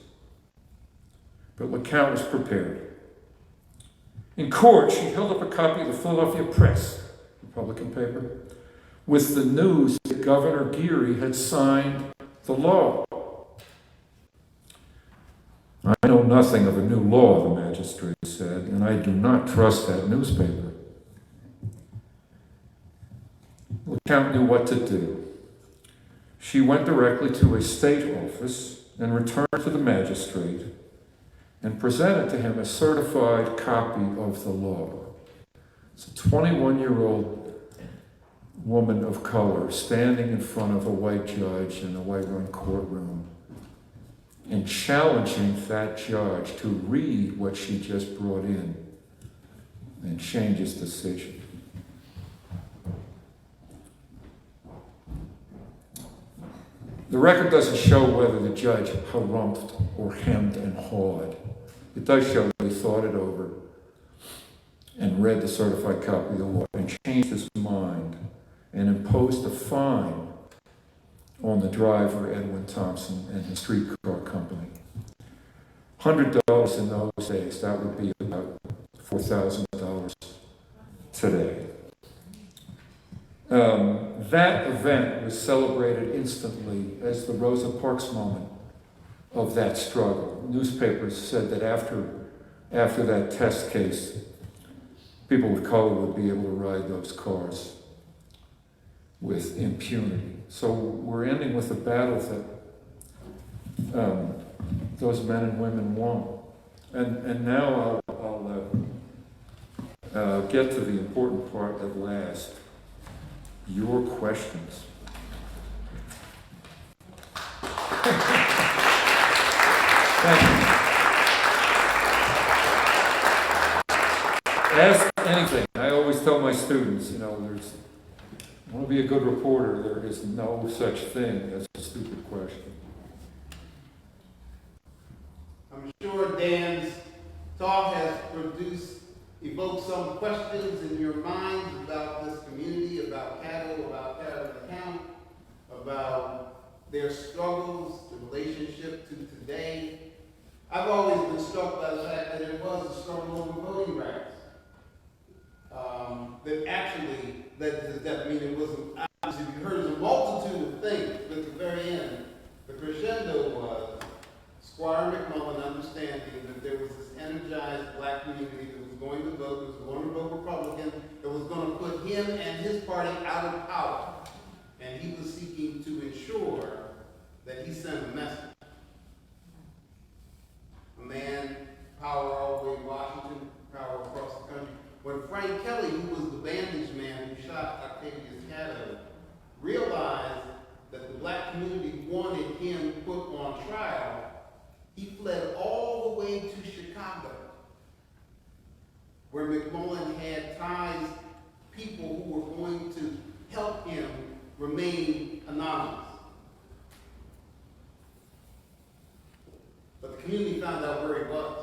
But LeCount was prepared. In court, she held up a copy of the Philadelphia Press, Republican paper, with the news that Governor Geary had signed the law. I know nothing of a new law, the magistrate said, and I do not trust that newspaper. LeCount knew what to do. She went directly to a state office and returned to the magistrate and presented to him a certified copy of the law. It's a 21-year-old woman of color standing in front of a white judge in a white-run courtroom and challenging that judge to read what she just brought in and change his decision. The record doesn't show whether the judge harumphed or hemmed and hawed. It does show that he thought it over and read the certified copy of the law and changed his mind and imposed a fine on the driver, Edwin Thompson, and his streetcar company. $100 in those days, that would be about $4,000 today. That event was celebrated instantly as the Rosa Parks moment of that struggle. Newspapers said that after that test case, people of color would be able to ride those cars with impunity. So we're ending with a battle that those men and women won. And now I'll get to the important part at last. Your questions. Thank you. Ask anything. I always tell my students, I want to be a good reporter, there is no such thing as a stupid question. I'm sure Dan's talk has evoked some questions in your minds about this community, about Catto, about Catto County, about their struggles, the relationship to today. I've always been struck by the fact that it was a struggle over voting rights that actually led to his death. I mean, it wasn't, obviously, you heard a multitude of things, but at the very end, the crescendo was Squire Mcmullen understanding that there was this energized black community that was going to vote, that was going to vote Republican, that was going to put him and his party out of power. And he was seeking to ensure that he sent a message. A man, power all the way in Washington, power across the country. When Frank Kelly, who was the bandage man who shot Octavius Catto, realized that the black community wanted him put on trial, he fled all the way to Chicago, where Mcmullen had ties, people who were going to help him remain anonymous. But the community found out where he was.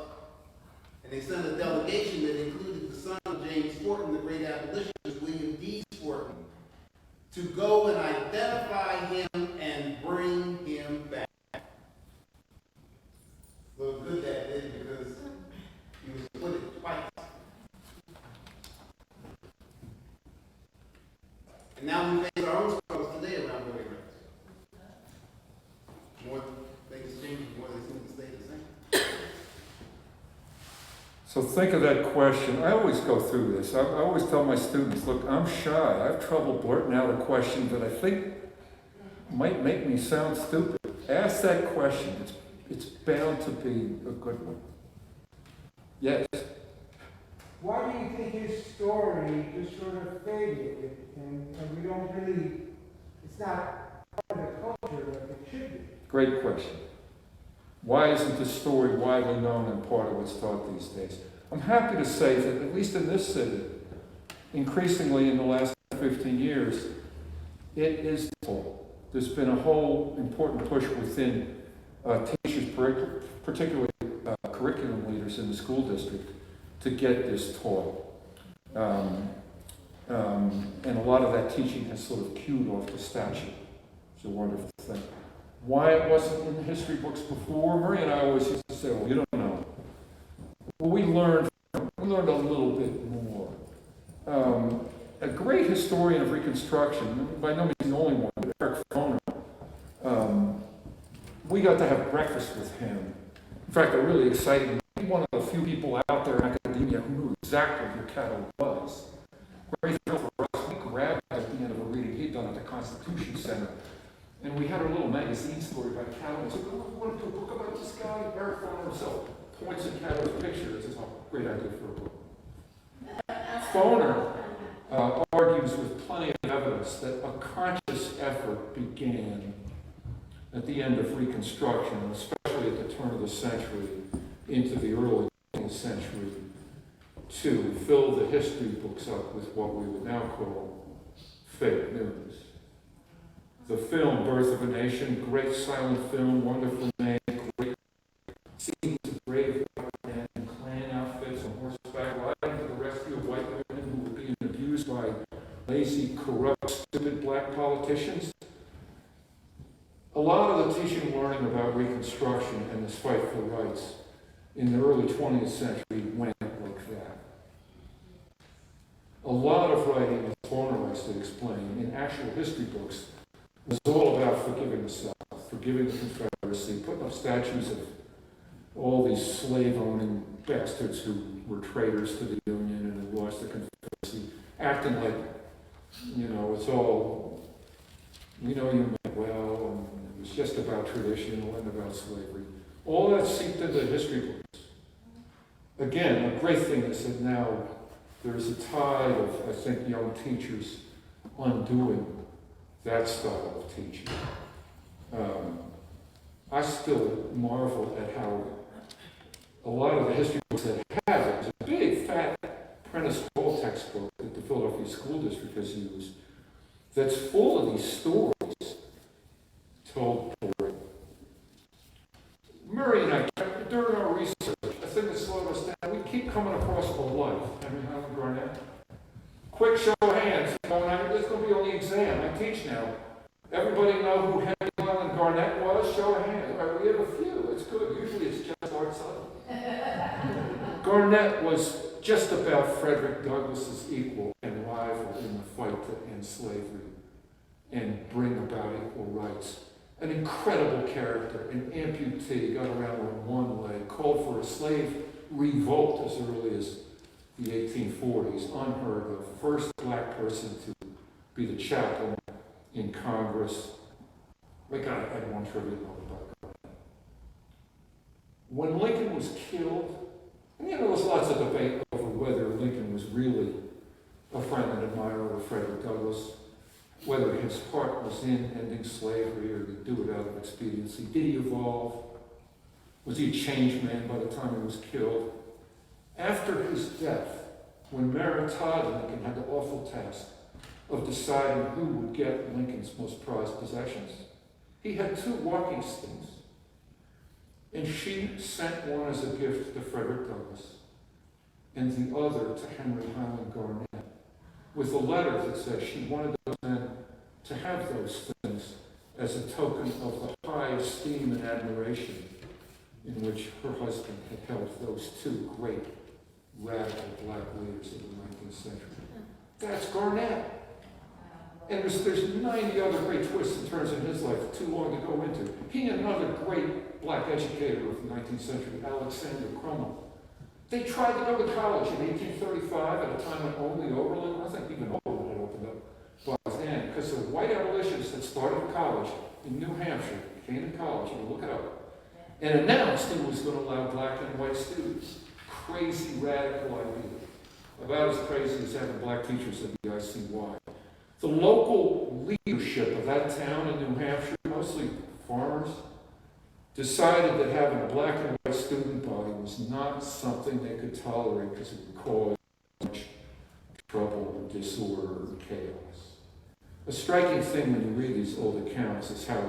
And they sent a delegation that included the son of James Forten, the great abolitionist, William D. Forten, to go and identify him and bring him back. Well, good that did, because he was acquitted twice. And now we face our own struggles today around voting rights. More things change, more they seem to stay the same. So think of that question. I always go through this. I always tell my students, look, I'm shy. I have trouble blurting out a question that I think might make me sound stupid. Ask that question. It's bound to be a good one. Yes? Why do you think his story just sort of faded and we don't really, it's not part of the culture like it should be? Great question. Why isn't this story widely known and part of what's taught these days? I'm happy to say that, at least in this city, increasingly in the last 15 years, it is taught. There's been a whole important push within teachers, particularly curriculum leaders in the school district, to get this taught. And a lot of that teaching has sort of cued off the statute. It's a wonderful thing. Why it wasn't in the history books before? Murray and I always used to say, well, you don't know. Well, we learned a little bit more. A great historian of Reconstruction, by no means the only one, but Eric Foner, we got to have breakfast with him. In fact, a really exciting, one of the few people out there in academia who knew exactly who Catto was. Great thrill for us. We grabbed at the end of a reading he'd done at the Constitution Center. And we had a little magazine story about Catto. And said, oh, we want to do a book about this guy. Eric Foner himself points at Catto's picture and says, oh, great idea for a book. Foner argues with plenty of evidence that a conscious effort began at the end of Reconstruction, especially at the turn of the century into the early 20th century, to fill the history books up with what we would now call fake news. the film Birth of a Nation, great silent film, wonderfully made, great scenes of brave men in Klan outfits on horseback, riding to the rescue of white women who were being abused by lazy, corrupt, stupid black politicians. A lot of the teaching and learning about Reconstruction and this fight for rights in the early 20th century went like that. A lot of writing, as Warner likes to explain, in actual history books was all about forgiving the South, forgiving the Confederacy, putting up statues of all these slave-owning bastards who were traitors to the Union and had lost the Confederacy, acting like, it's all, you meant well, and it was just about tradition, it wasn't about slavery. All that seeped into history books. Again, a great thing is that now there's a tide of, I think, young teachers undoing that style of teaching. I still marvel at how a lot of the history books that have it, there's a big, fat Prentice Hall textbook that the Philadelphia School District has used that's full of these stories told poorly. Murray and I, during our research, I think it slowed us down. We keep coming across a life. Henry Highland Garnett. Quick show of hands. There's going to be on the exam. I teach now. Everybody know who Henry Highland Garnett was? Show of hands. All right, we have a few. It's good. Usually it's just Art Sutton. Garnett was just about Frederick Douglass's equal and rival in the fight to end slavery and bring about equal rights. An incredible character, an amputee, got around on one leg, called for a slave revolt as early as the 1840s, unheard of. First black person to be the chaplain in Congress. I had one trivia note about that. When Lincoln was killed, and there was lots of debate over whether Lincoln was really a friend and admirer of Frederick Douglass, whether his heart was in ending slavery or did he do it out of expediency. Did he evolve? Was he a changed man by the time he was killed? After his death, when Mayor Todd Lincoln had the awful task of deciding who would get Lincoln's most prized possessions, he had two walking sticks, and she sent one as a gift to Frederick Douglass and the other to Henry Highland Garnett, with a letter that said she wanted those men to have those things as a token of the high esteem and admiration in which her husband had held those two great radical black leaders of the 19th century. That's Garnett. And there's 90 other great twists and turns in his life, too long to go into. He and another great black educator of the 19th century, Alexander Cromwell, they tried to go to college in 1835 at a time when only Oberlin, I think even Oberlin had opened up by then, because the white abolitionists had started college in New Hampshire, came to college, you look it up, and announced he was going to allow black and white students. Crazy, radical idea. About as crazy as having black teachers at the ICY. The local leadership of that town in New Hampshire, mostly farmers, decided that having a black and white student body was not something they could tolerate because it would cause much trouble or disorder or chaos. A striking thing when you read these old accounts is how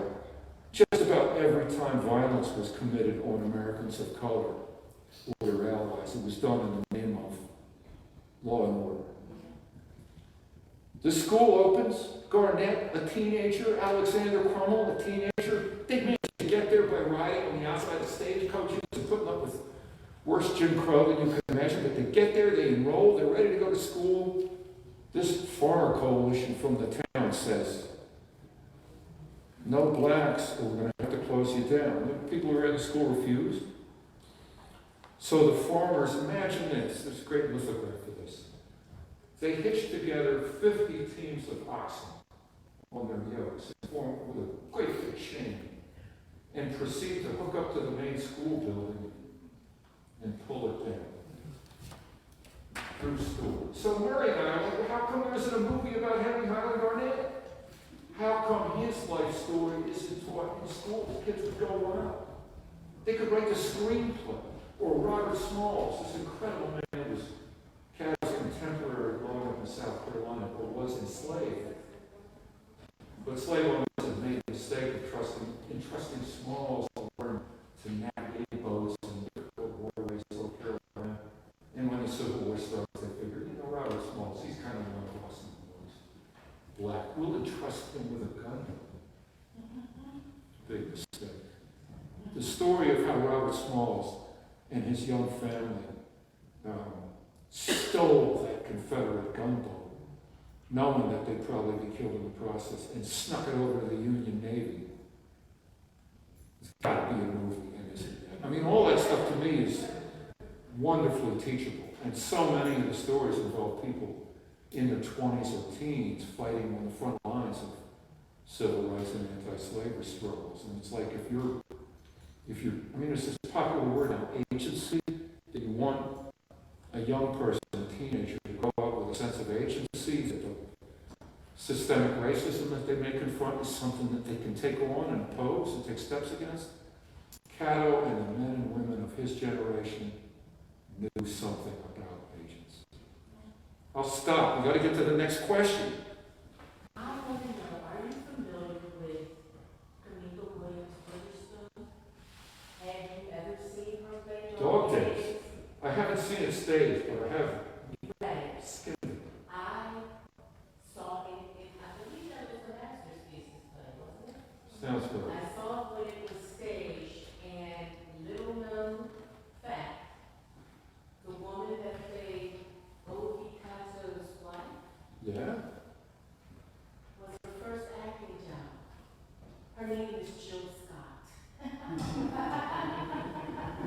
just about every time violence was committed on Americans of color or their allies, it was done in the name of law and order. The school opens, Garnett, a teenager, Alexander Cromwell, a teenager, they managed to get there by riding on the outside of stagecoaches and putting up with worse Jim Crow than you could imagine. But they get there, they enroll, they're ready to go to school. This farmer coalition from the town says, no blacks, or we're going to have to close you down. The people who are in the school refused. So the farmers, imagine this, there's a great lithograph for this. They hitched together 50 teams of oxen on their yokes and formed with a great big chain and proceed to hook up to the main school building and pull it down through school. So Murray and I went, well, how come there isn't a movie about Henry Highland Garnett? How come his life story isn't taught in school? The kids would go wild. They could write the screenplay. Or Robert Smalls, this incredible man who was Catt's contemporary growing up in South Carolina, but was enslaved. But slave owners black. Will entrust him with a gun? Big mistake. The story of how Robert Smalls and his young family stole that Confederate gunboat, knowing that they'd probably be killed in the process, and snuck it over to the Union Navy. It's got to be a movie, and isn't it? I mean, all that stuff to me is wonderfully teachable, and so many of the stories involve people in their 20s or teens fighting on the front lines of civil rights and anti-slavery struggles. And it's like if you're, I mean, there's this popular word now, agency, that you want a young person, a teenager, to grow up with a sense of agency, that the systemic racism that they may confront is something that they can take on and oppose and take steps against. Catto and the men and women of his generation knew something about agency. I'll stop. We've got to get to the next question. I want to know, are you familiar with Camila Williams Witherspoon? Have you ever seen her play Dog Days. I haven't seen it staged, but I have Right. skimmed it. I saw it, I believe that was the master's thesis play, wasn't it? Sounds good. I saw it when it was staged, and little known fact, the woman that played OV Catto's wife Yeah? was her first acting job. Her name is Jill Scott.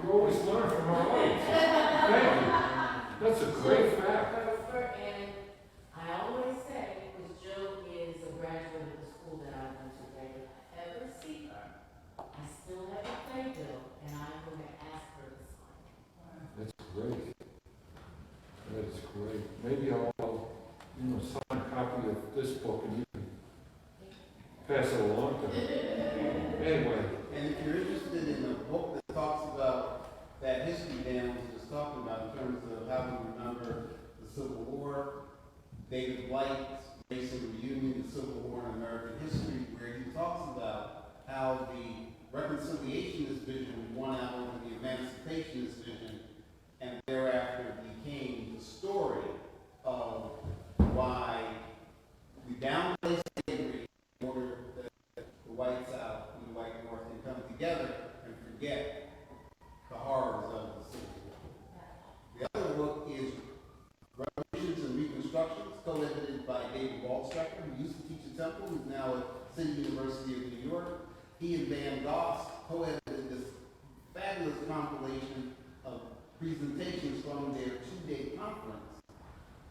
You always learn from our lives. Thank you. That's a great fact. And I always say, because Jill is a graduate of the school that I went to, that if I ever see her, I still have a playbill, and I'm going to ask her to sign. That's great. That's great. Maybe I'll sign a copy of this book and you can pass it along to her. Anyway. And if you're interested in a book that talks about that history Dan was just talking about in terms of how we remember the Civil War, David White's Race and Reunion, the Civil War in American History, where he talks about how the reconciliationist vision won out over the emancipationist vision, and thereafter became the story of why we downplay slavery in order that the white South and the white North can come together and forget the horrors of the Civil War. The other book is Revolutions and Reconstructions, co-edited by David Waldstrecker, who used to teach at Temple, who's now at City University of New York. He and Van Goss co-edited this fabulous compilation of presentations from their two-day conference.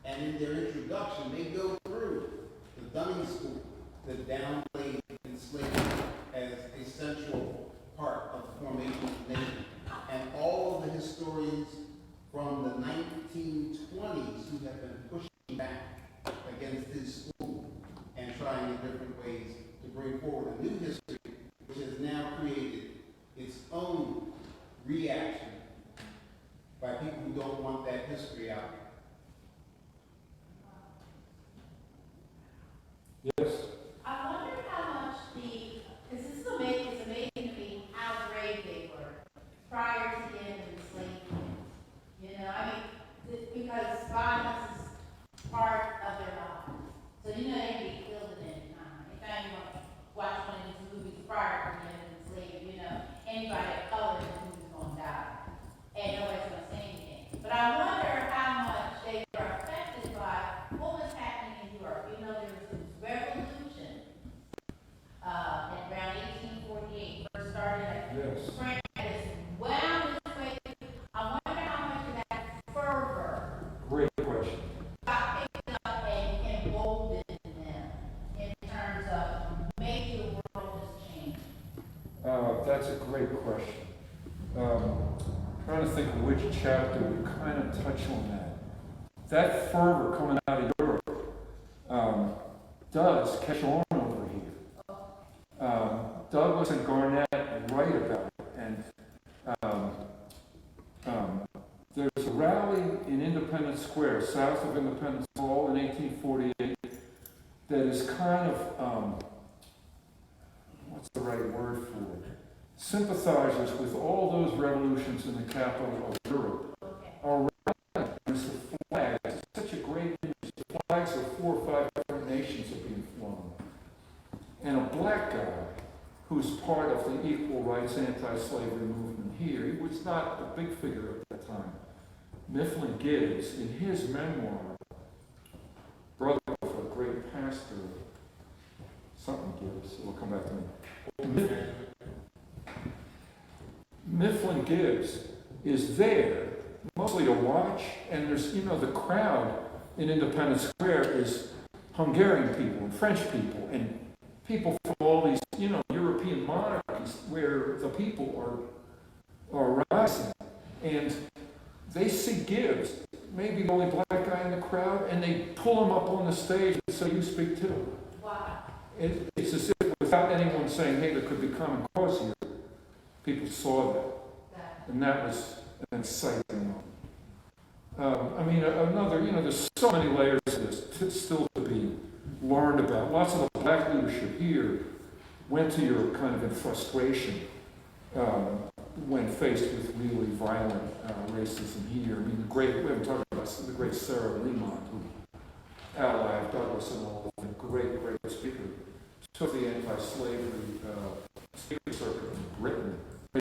And in their introduction, they go through the Dunning School that downplayed enslavement as a central part of the formation of the nation. And all of the historians from the 1920s who have been pushing back against his school and trying in different ways to bring forward a new history, which has now created its own reaction by people who don't want that history out. Yes. I wonder how much because this is amazing, it's amazing to me how brave they were prior to the end of enslavement. You know, I mean, because violence is part of their lives. So you know they can be killed at any time. Anytime you want to watch one of these movies prior to the end of enslavement, you know, anybody of color in this movie is going to die. And nobody's going to say anything. But I wonder how much they were affected by what was happening in Europe. You know, there was this revolution around 1848, first started at Yes. France, wound its way. I wonder how much of that fervor Great question. got picked up and emboldened them in terms of making the world just change. That's a great question. Trying to think of which chapter we kind of touch on that. That fervor coming out of Europe does catch on over here. Douglas and Garnett write about it, and there's a rally in Independence Square, south of Independence Hall in 1848, that is kind of, what's the right word for it? Sympathizers with all those revolutions in the capital of Europe are rallying against the flags. It's such a great image. The flags of 4 or 5 different nations are being and a black guy who's part of the equal rights anti-slavery movement here. He was not a big figure at that time. Mifflin Gibbs, in his memoir, brother of a great pastor, something Gibbs, we'll come back to him. Mifflin Gibbs is there, mostly to watch, and there's, the crowd in Independence Square is Hungarian people and French people and people from all these, European monarchies where the people are rising. And they see Gibbs, maybe the only black guy in the crowd, and they pull him up on the stage and say, "You speak too." Wow. It's as if without anyone saying, "Hey, there could be common cause here," people saw that. And that was an exciting moment. Another, there's so many layers of this still to be learned about. Lots of the black leadership here went to Europe kind of in frustration when faced with really violent racism here. We haven't talked about the great Sarah Lemont, who allied Douglas and all, a great speaker, took the anti-slavery speaker circuit in Britain,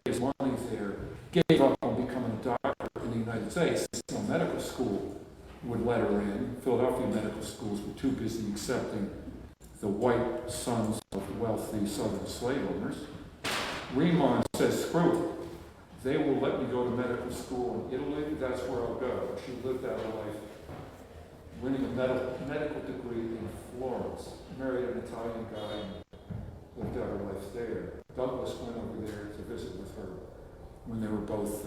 raised money there, gave up on becoming a doctor in the United States. Medical school would let her in. Philadelphia medical schools were too busy accepting the white sons of wealthy southern slave owners. Lemont says, "Screw it. They will let me go to medical school in Italy. That's where I'll go." She lived out her life winning a medical degree in Florence, married an Italian guy, and lived out her life there. Douglas went over there to visit with her when they were both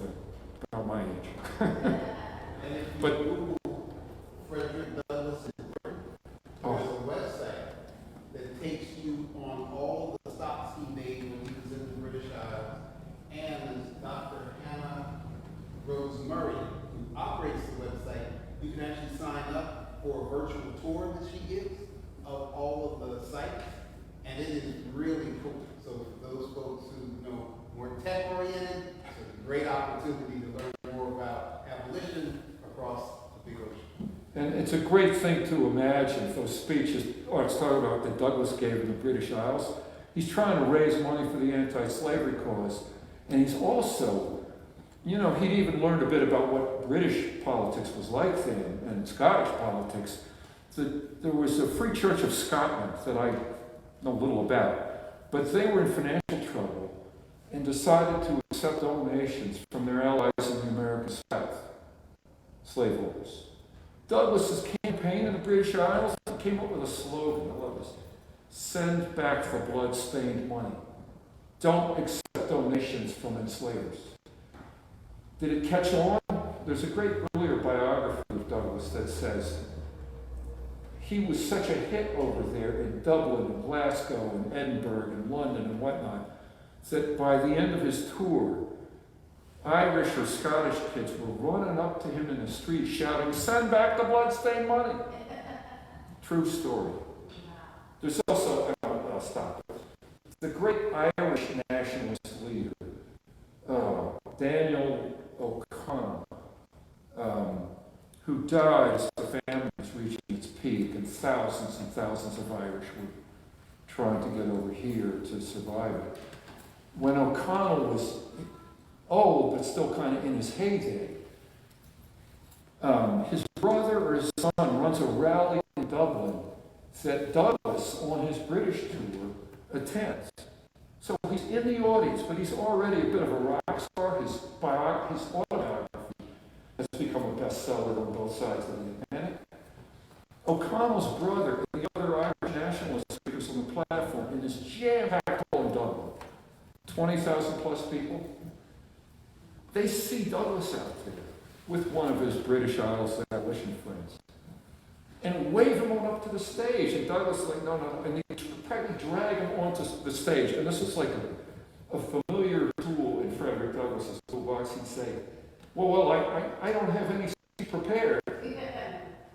about my age. And if you But- Google Frederick Douglass in Britain, there's a website that takes you on all the stops he made when he was in the British Isles. And Dr. Hannah Rose Murray, who operates the website, you can actually sign up for a virtual tour that she gives of all of the sites. And it is really cool. So for those folks who more tech-oriented, it's a great opportunity to learn more about abolition across the big ocean. And it's a great thing to imagine those speeches Art's talking about that Douglas gave in the British Isles. He's trying to raise money for the anti-slavery cause. And he's also, he'd even learned a bit about what British politics was like then and Scottish politics. There was a Free Church of Scotland that I know little about, but they were in financial trouble and decided to accept donations from their allies in the American South, slaveholders. Douglas's campaign in the British Isles came up with a slogan, I love this: "Send back the blood-stained money. Don't accept donations from enslavers." Did it catch on? There's a great earlier biography of Douglas that says he was such a hit over there in Dublin and Glasgow and Edinburgh and London and whatnot, that by the end of his tour, Irish or Scottish kids were running up to him in the street shouting, "Send back the blood-stained money." True story. There's also, I'll stop. The great Irish nationalist leader, Daniel O'Connell, who died as the famine was reaching its peak, and thousands of Irish were trying to get over here to survive it. When O'Connell was old, but still kind of in his heyday, his brother or his son runs a rally in Dublin that Douglas, on his British tour, attends. So he's in the audience, but he's already a bit of a rock star. His autobiography has become a bestseller on both sides of the Atlantic. O'Connell's brother and the other Irish nationalist speakers on the platform in this jam-packed hall in Dublin, 20,000 plus people, they see Douglas out there with one of his British Isles abolition friends and wave him on up to the stage. And Douglas is like, no, and they practically drag him onto the stage. And this is like a familiar tool in Frederick Douglass's toolbox. He'd say, well, I don't have any prepared.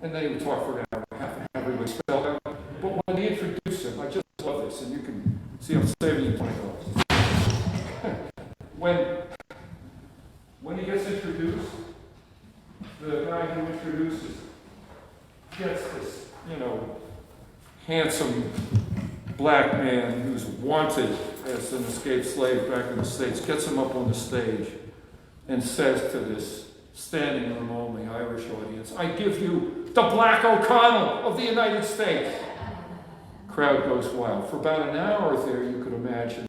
And then he would talk for an hour and a half and everybody spelled out. But when he introduced him, I just love this, and you can see I'm saving you $20. When he gets introduced, the guy who introduces gets this, handsome black man who's wanted as an escaped slave back in the States, gets him up on the stage and says to this standing room only Irish audience, "I give you the Black O'Connell of the United States." Crowd goes wild. For about an hour there, you could imagine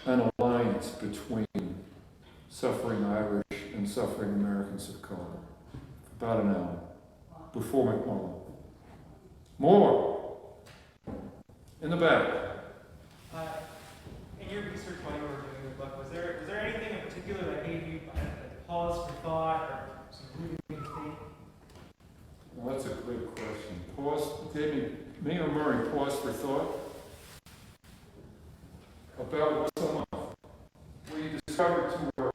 an alliance between suffering Irish and suffering Americans of color. About an hour before Mcmullen. More in the back. In your research while you were doing the book, was there anything in particular that gave you a pause for thought or some really big thing? Well, that's a good question. Pause, David, me or Murray, pause for thought about what's going on. We discovered to our,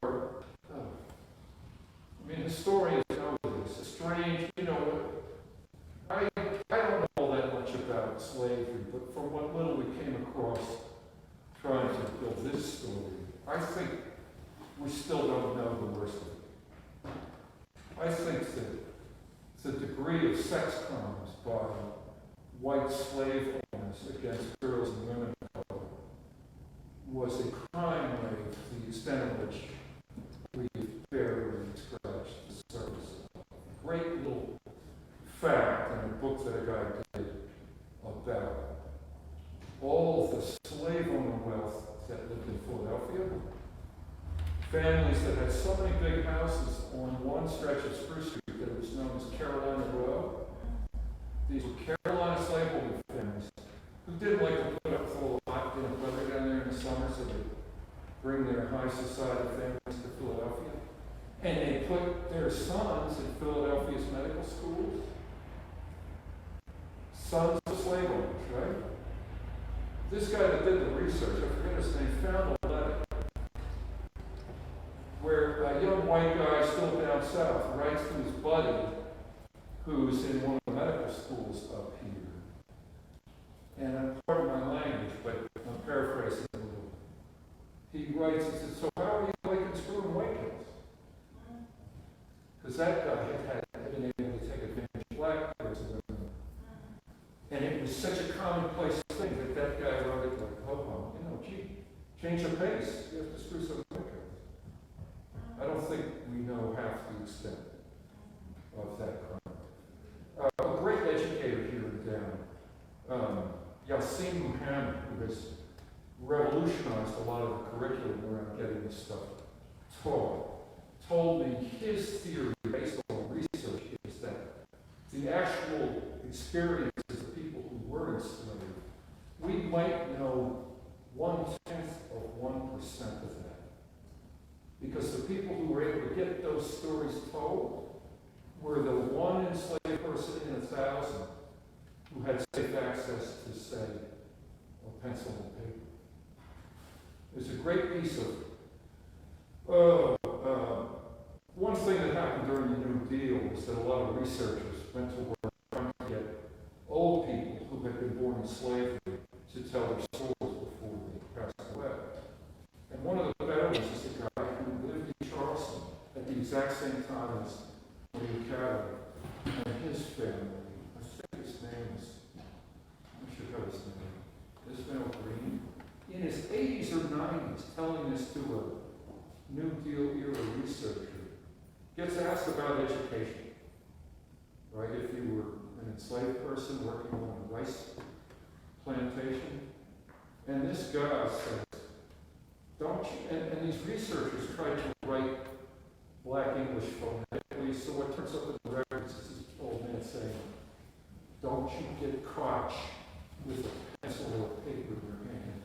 historians know this. It's strange, I don't know all that much about slavery, but from what little we came across trying to build this story, I think we still don't know the worst of it. I think that the degree of sex crimes by white slave owners against girls and women of color was a crime rate to the extent of which we barely scratched the surface. A great little fact in a book that a guy did about all the slave owner wealth that lived in Philadelphia. Families that had so many big houses on one stretch of Spruce Street that it was known as Carolina Row. These were Carolina slaveholder families who didn't like to put up full of hot weather down there in the summer, so they bring their high society families to Philadelphia. And they put their sons in Philadelphia's medical schools. Sons of slave owners, right? This guy that did the research, I forget his name, found a letter where a young white guy still down south writes to his buddy who's in one of the medical schools up here. And I'm pardon my language, but I'm paraphrasing a little. He writes, he says, "So how are you like screwing white kids?" Because that guy had been able to take advantage of black kids and women. And it was such a commonplace thing that guy wrote it like, "Oh, gee, change the pace. You have to screw some white kids." I don't think we know half the extent of that crime. A great educator here in town, Yassin Muhammad, who has revolutionized a lot of the curriculum around getting this stuff taught, told me his theory based on research is that the actual experiences of people who were enslaved, we might know 0.1% of that. Because the people who were able to get those stories told were the one enslaved person in 1,000 who had safe access to, say, a pencil and paper. There's a great piece of one thing that happened during the New Deal was that a lot of researchers went to work trying to get old people who had been born in slavery to tell their stories before they passed away. And one of the better ones is a guy who lived in Charleston at the exact same time as OV Catto and his family. I think his name is, I should have his name, Ismail Green. In his 80s or 90s, telling this to a New Deal era researcher, gets asked about education. Right? If you were an enslaved person working on a rice plantation. And this guy says, don't you, and these researchers tried to write black English phonetically, so what turns up in the records is this old man saying, don't you get crotch with a pencil or a paper in your hand.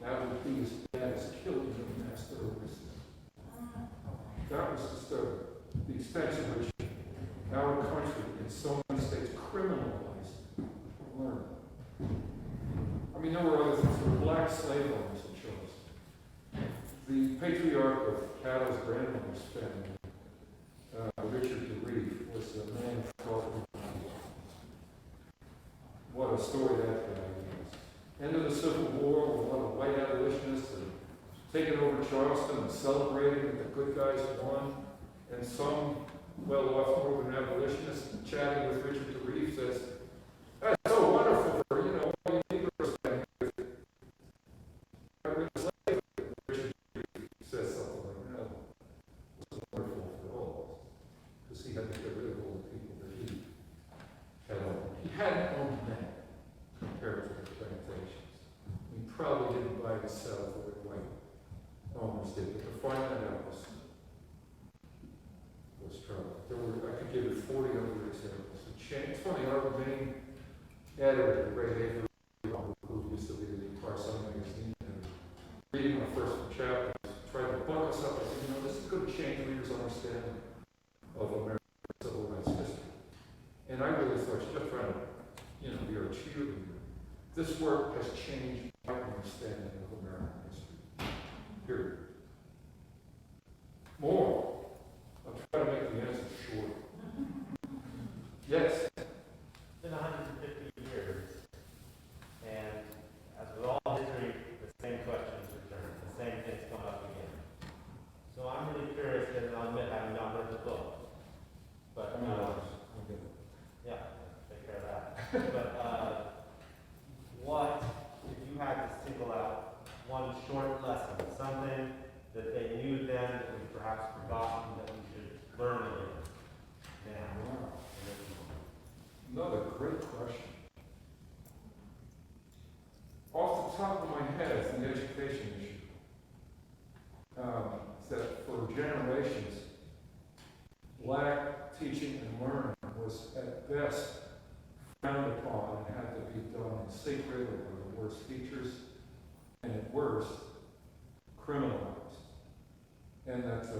That would be as bad as killing your master overseas. That was the extent to which our country in so many states criminalized learning. I mean, there were other things. There were black slave owners in Charleston. The patriarch of Catto's grandmother's family, Richard DeReef, was a man who thought, what a story that guy was. End of the Civil War, a lot of white abolitionists had taken over Charleston and celebrating that the good guys won. And some well-off northern abolitionist chatting with Richard DeReef says, "That's so wonderful for, all you Negroes getting probably didn't buy the South the way white owners did, but to find that out was trouble. I could give you 40 other examples. It's funny, our main editor, Ray Avery, who used to lead the entire Sun magazine, and reading our first chapter, tried to buck us up. I said, this is going to change readers' understanding of American civil rights history. And I really thought, just trying to, be our cheerleader. This work has changed my understanding of American history. Period. More. I'll try to make the answer short. Yes? It's been 150 years, and as with all history, the same questions return, the same things come up again. So I'm really curious, and I'll admit I have not read the book, but yeah, take care of that. But what if you had to single out one short lesson, something that they knew then that was perhaps forgotten that we should learn again now? Another great question. Off the top of my head, it's an education issue. That for generations, black teaching and learning was at best frowned upon and had to be done in secret or by the worst teachers, and at worst, criminalized. And that the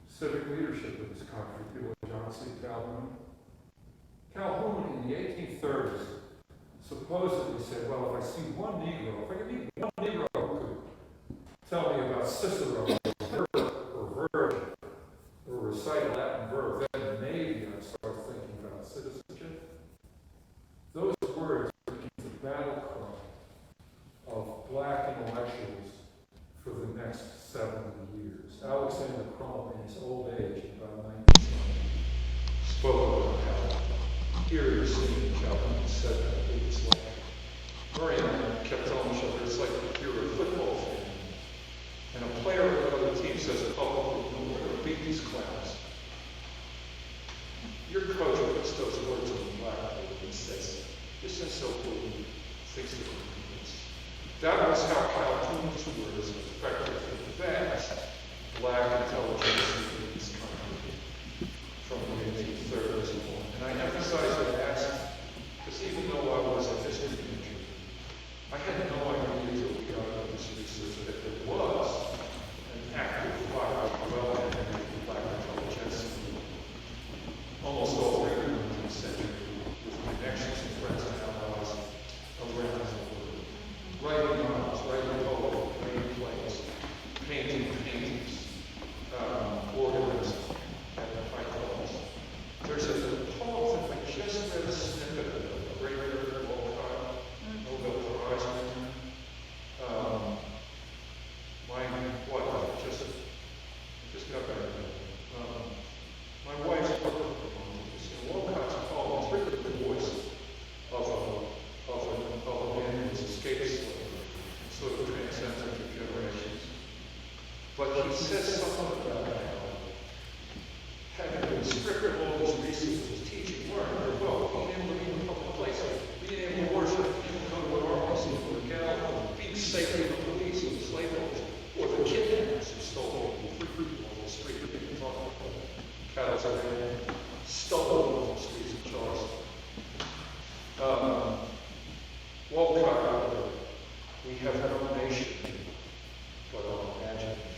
civic leadership of this country, people like John C. Calhoun in the 1830s supposedly said, well, if I see one Negro, if I can meet one Negro who could tell me about Cicero or Virgil or recite Latin verb, then maybe I'd start thinking about citizenship. Those words became the battle cry of black intellectuals for the next 70 years. Alexander Cromwell, in his old age, about 1920, spoke about how here you're seeing Calhoun said that it was like Murray and I kept telling each other it's like you're a football fan and a player of another team says, oh, we're going to beat these clowns. Your coach puts those words on the blackboard and says, this is so cool, thinks it means. That was how Calhoun's words affected the vast black intelligence in this country from the 1830s on. And I emphasize that because even though I was a history major, I had no idea until we got into this research that there was an active well-educated black intelligence almost all through the 19th century with connections and friends and allies around the world. Writing novels, writing poetry, writing plays, painting paintings, organizing at the high levels. There's a poem that I just read a snippet of, a great writer, Nobel Prize winner. Just got back. My wife's working on this. And Walcott's poem is really the voice of a man who's escaped slavery, sort of transcends into generations. But he says something about how having been stripped of all these resources, teaching, learning, well, being able to be in a public place, being able to worship, even go to an army, or a gallows, being safe from the police or the slave owners, or the kidnappers who stole all the street people talk about Cattle's land, stole on the streets of Charleston. Walcott, we have no nation but our imagination.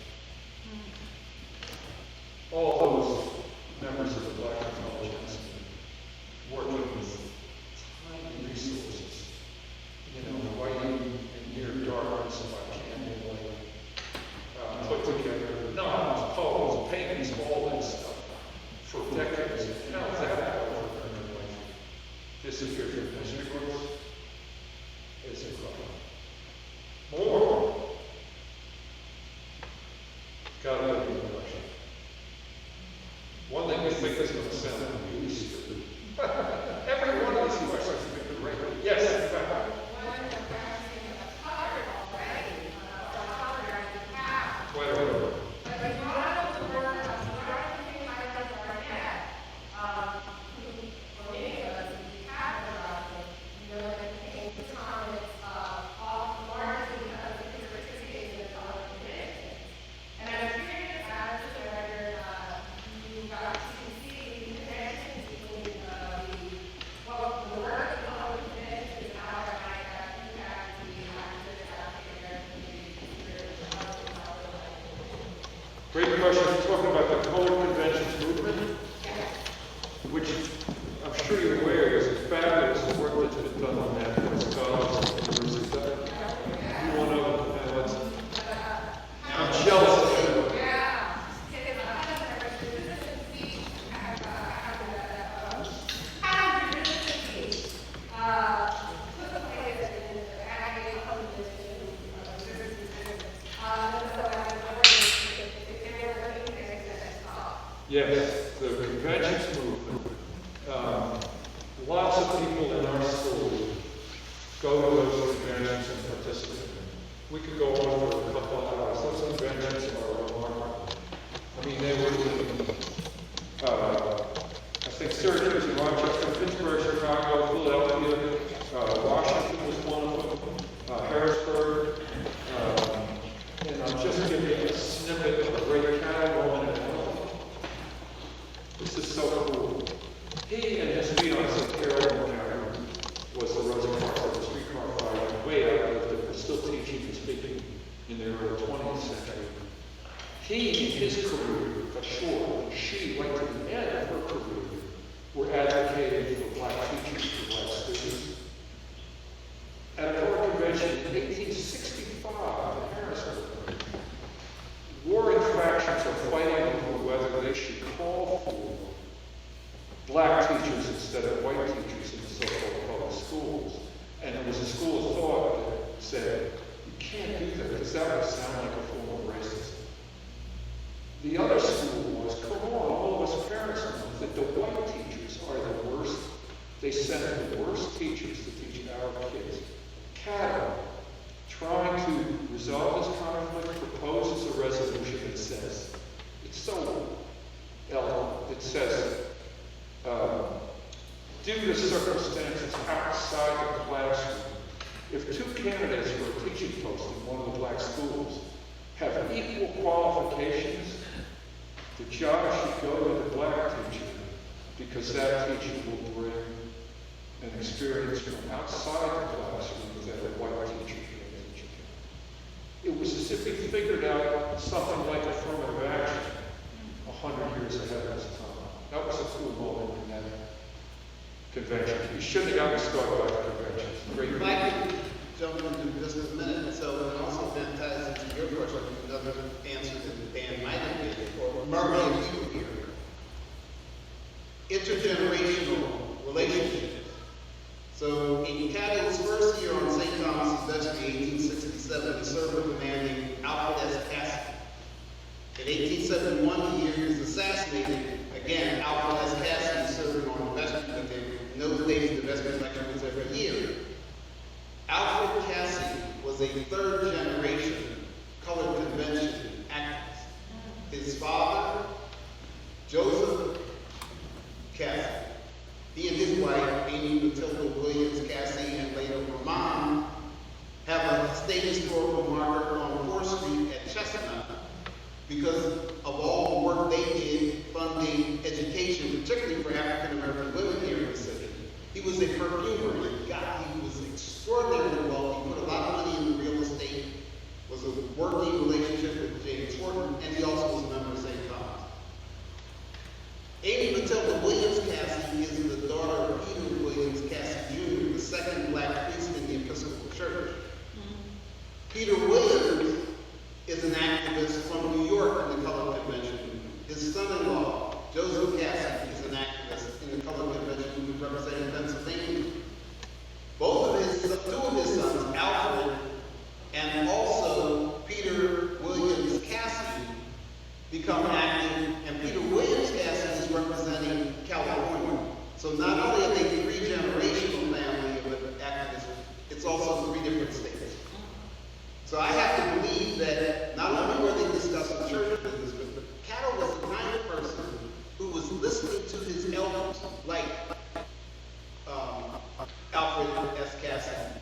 All those members of the black intelligence working with tiny resources, writing in near darkness if I can, put together novels, poems, paintings, all that stuff for decades. How is that disappeared from history books? It's incredible. More. Got to be the question. One thing we think is going to sound really stupid. Every one of these questions is going to be great. Yes. Whatever. Comments off the market. Great question. You're talking about the colored conventions movement, which I'm sure you're aware is fabulous work that's been done on that by scholars at the university. You want to, I'm jealous of you. Yes, the conventions movement. Lots of people in our school go to those conventions and participate. We could go on for a couple of hours. Those conventions are remarkable. I mean, they were in, I think Syracuse, Rochester, Pittsburgh, Chicago, Philadelphia, Washington was one of them, Harrisburg, and I'm just giving you a snippet of a great catalog. This is so cool. He and his fiancée, Carolyn McMullen, was the Rosencrantz of the streetcar fighting way out there, but still teaching and speaking in the early 20th century. He, in his career, assured she, right to the end of her career, were advocating for black teachers, for black students. At a war convention in 1865 in Harrisburg, warring factions are fighting over whether they should call for black teachers instead of white teachers in the so-called public schools. And there was a school of thought that said, you can't do that because that would sound like a form of racism. The other school was, come on, all of us parents know that the white teachers are the worst. They send the worst teachers to teach our kids. Catto, trying to resolve this conflict, proposes a resolution that says, it's so elegant, it says, due to circumstances outside the classroom, if two candidates for a teaching post in one of the black schools have equal qualifications, the job should go to the black teacher because that teacher will bring an experience from outside the classroom that a white teacher can't teach. It was as if he figured out something like affirmative action 100 years ahead of his time. That was a cool moment in that convention. You shouldn't have gotten started by the convention. Great. If I could jump into just a minute, so it also then ties into your question, another answer that Dan might have given, or Murray and you here. Intergenerational relationships. So in Catto's first year on St. Thomas's vestry, 1867, he served with a man named Alfred Cassie. In 1871, he was assassinated. Again, Alfred Cassie serving on the vestry with him. In those days, the vestry lecture was every year. Alfred Cassie was a third-generation colored convention activist. His father, Joseph Cassie, he and his wife, Amy Matilda Williams Cassie, and later her mom, have a state historical marker on 4th Street at Chestnut because of all the work they did funding education, particularly for African American women here in the city. He was a perfumer, and he was extraordinarily wealthy. He put a lot of money into real estate, was a working relationship with James Horton, and he also was a member of St. Thomas. Amy Matilda Williams Cassie is the daughter of Peter Williams Cassie Jr., the second black priest in the Episcopal Church. Peter Williams is an activist from New York in the Colored Convention. His son-in-law, Joseph Cassie, is an activist in the Colored Convention who represented Pennsylvania. Two of his sons, Alfred and also Peter Williams Cassie, become active, and Peter Williams Cassie is representing California. So not only are they a three-generational family of activists, it's also 3 different states. So I have to believe that not only were they discussing church business, but Catto was the kind of person who was listening to his elders, like Alfred S. Cassie,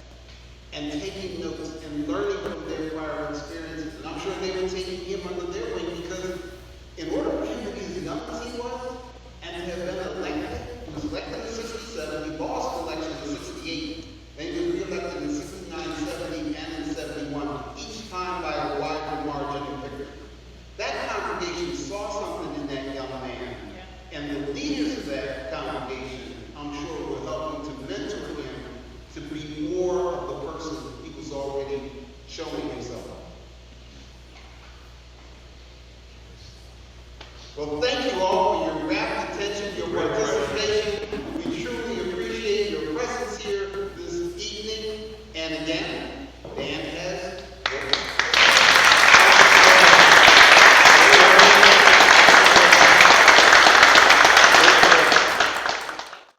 and taking notes and learning from their prior experiences. And I'm sure they were taking him under their wing because in order for him to be as young as he was and to have been elected, he was elected in 67, he lost the election in 68, and he was re-elected in 69, 70, and in 71, each time by a wider margin of victory. That congregation Well,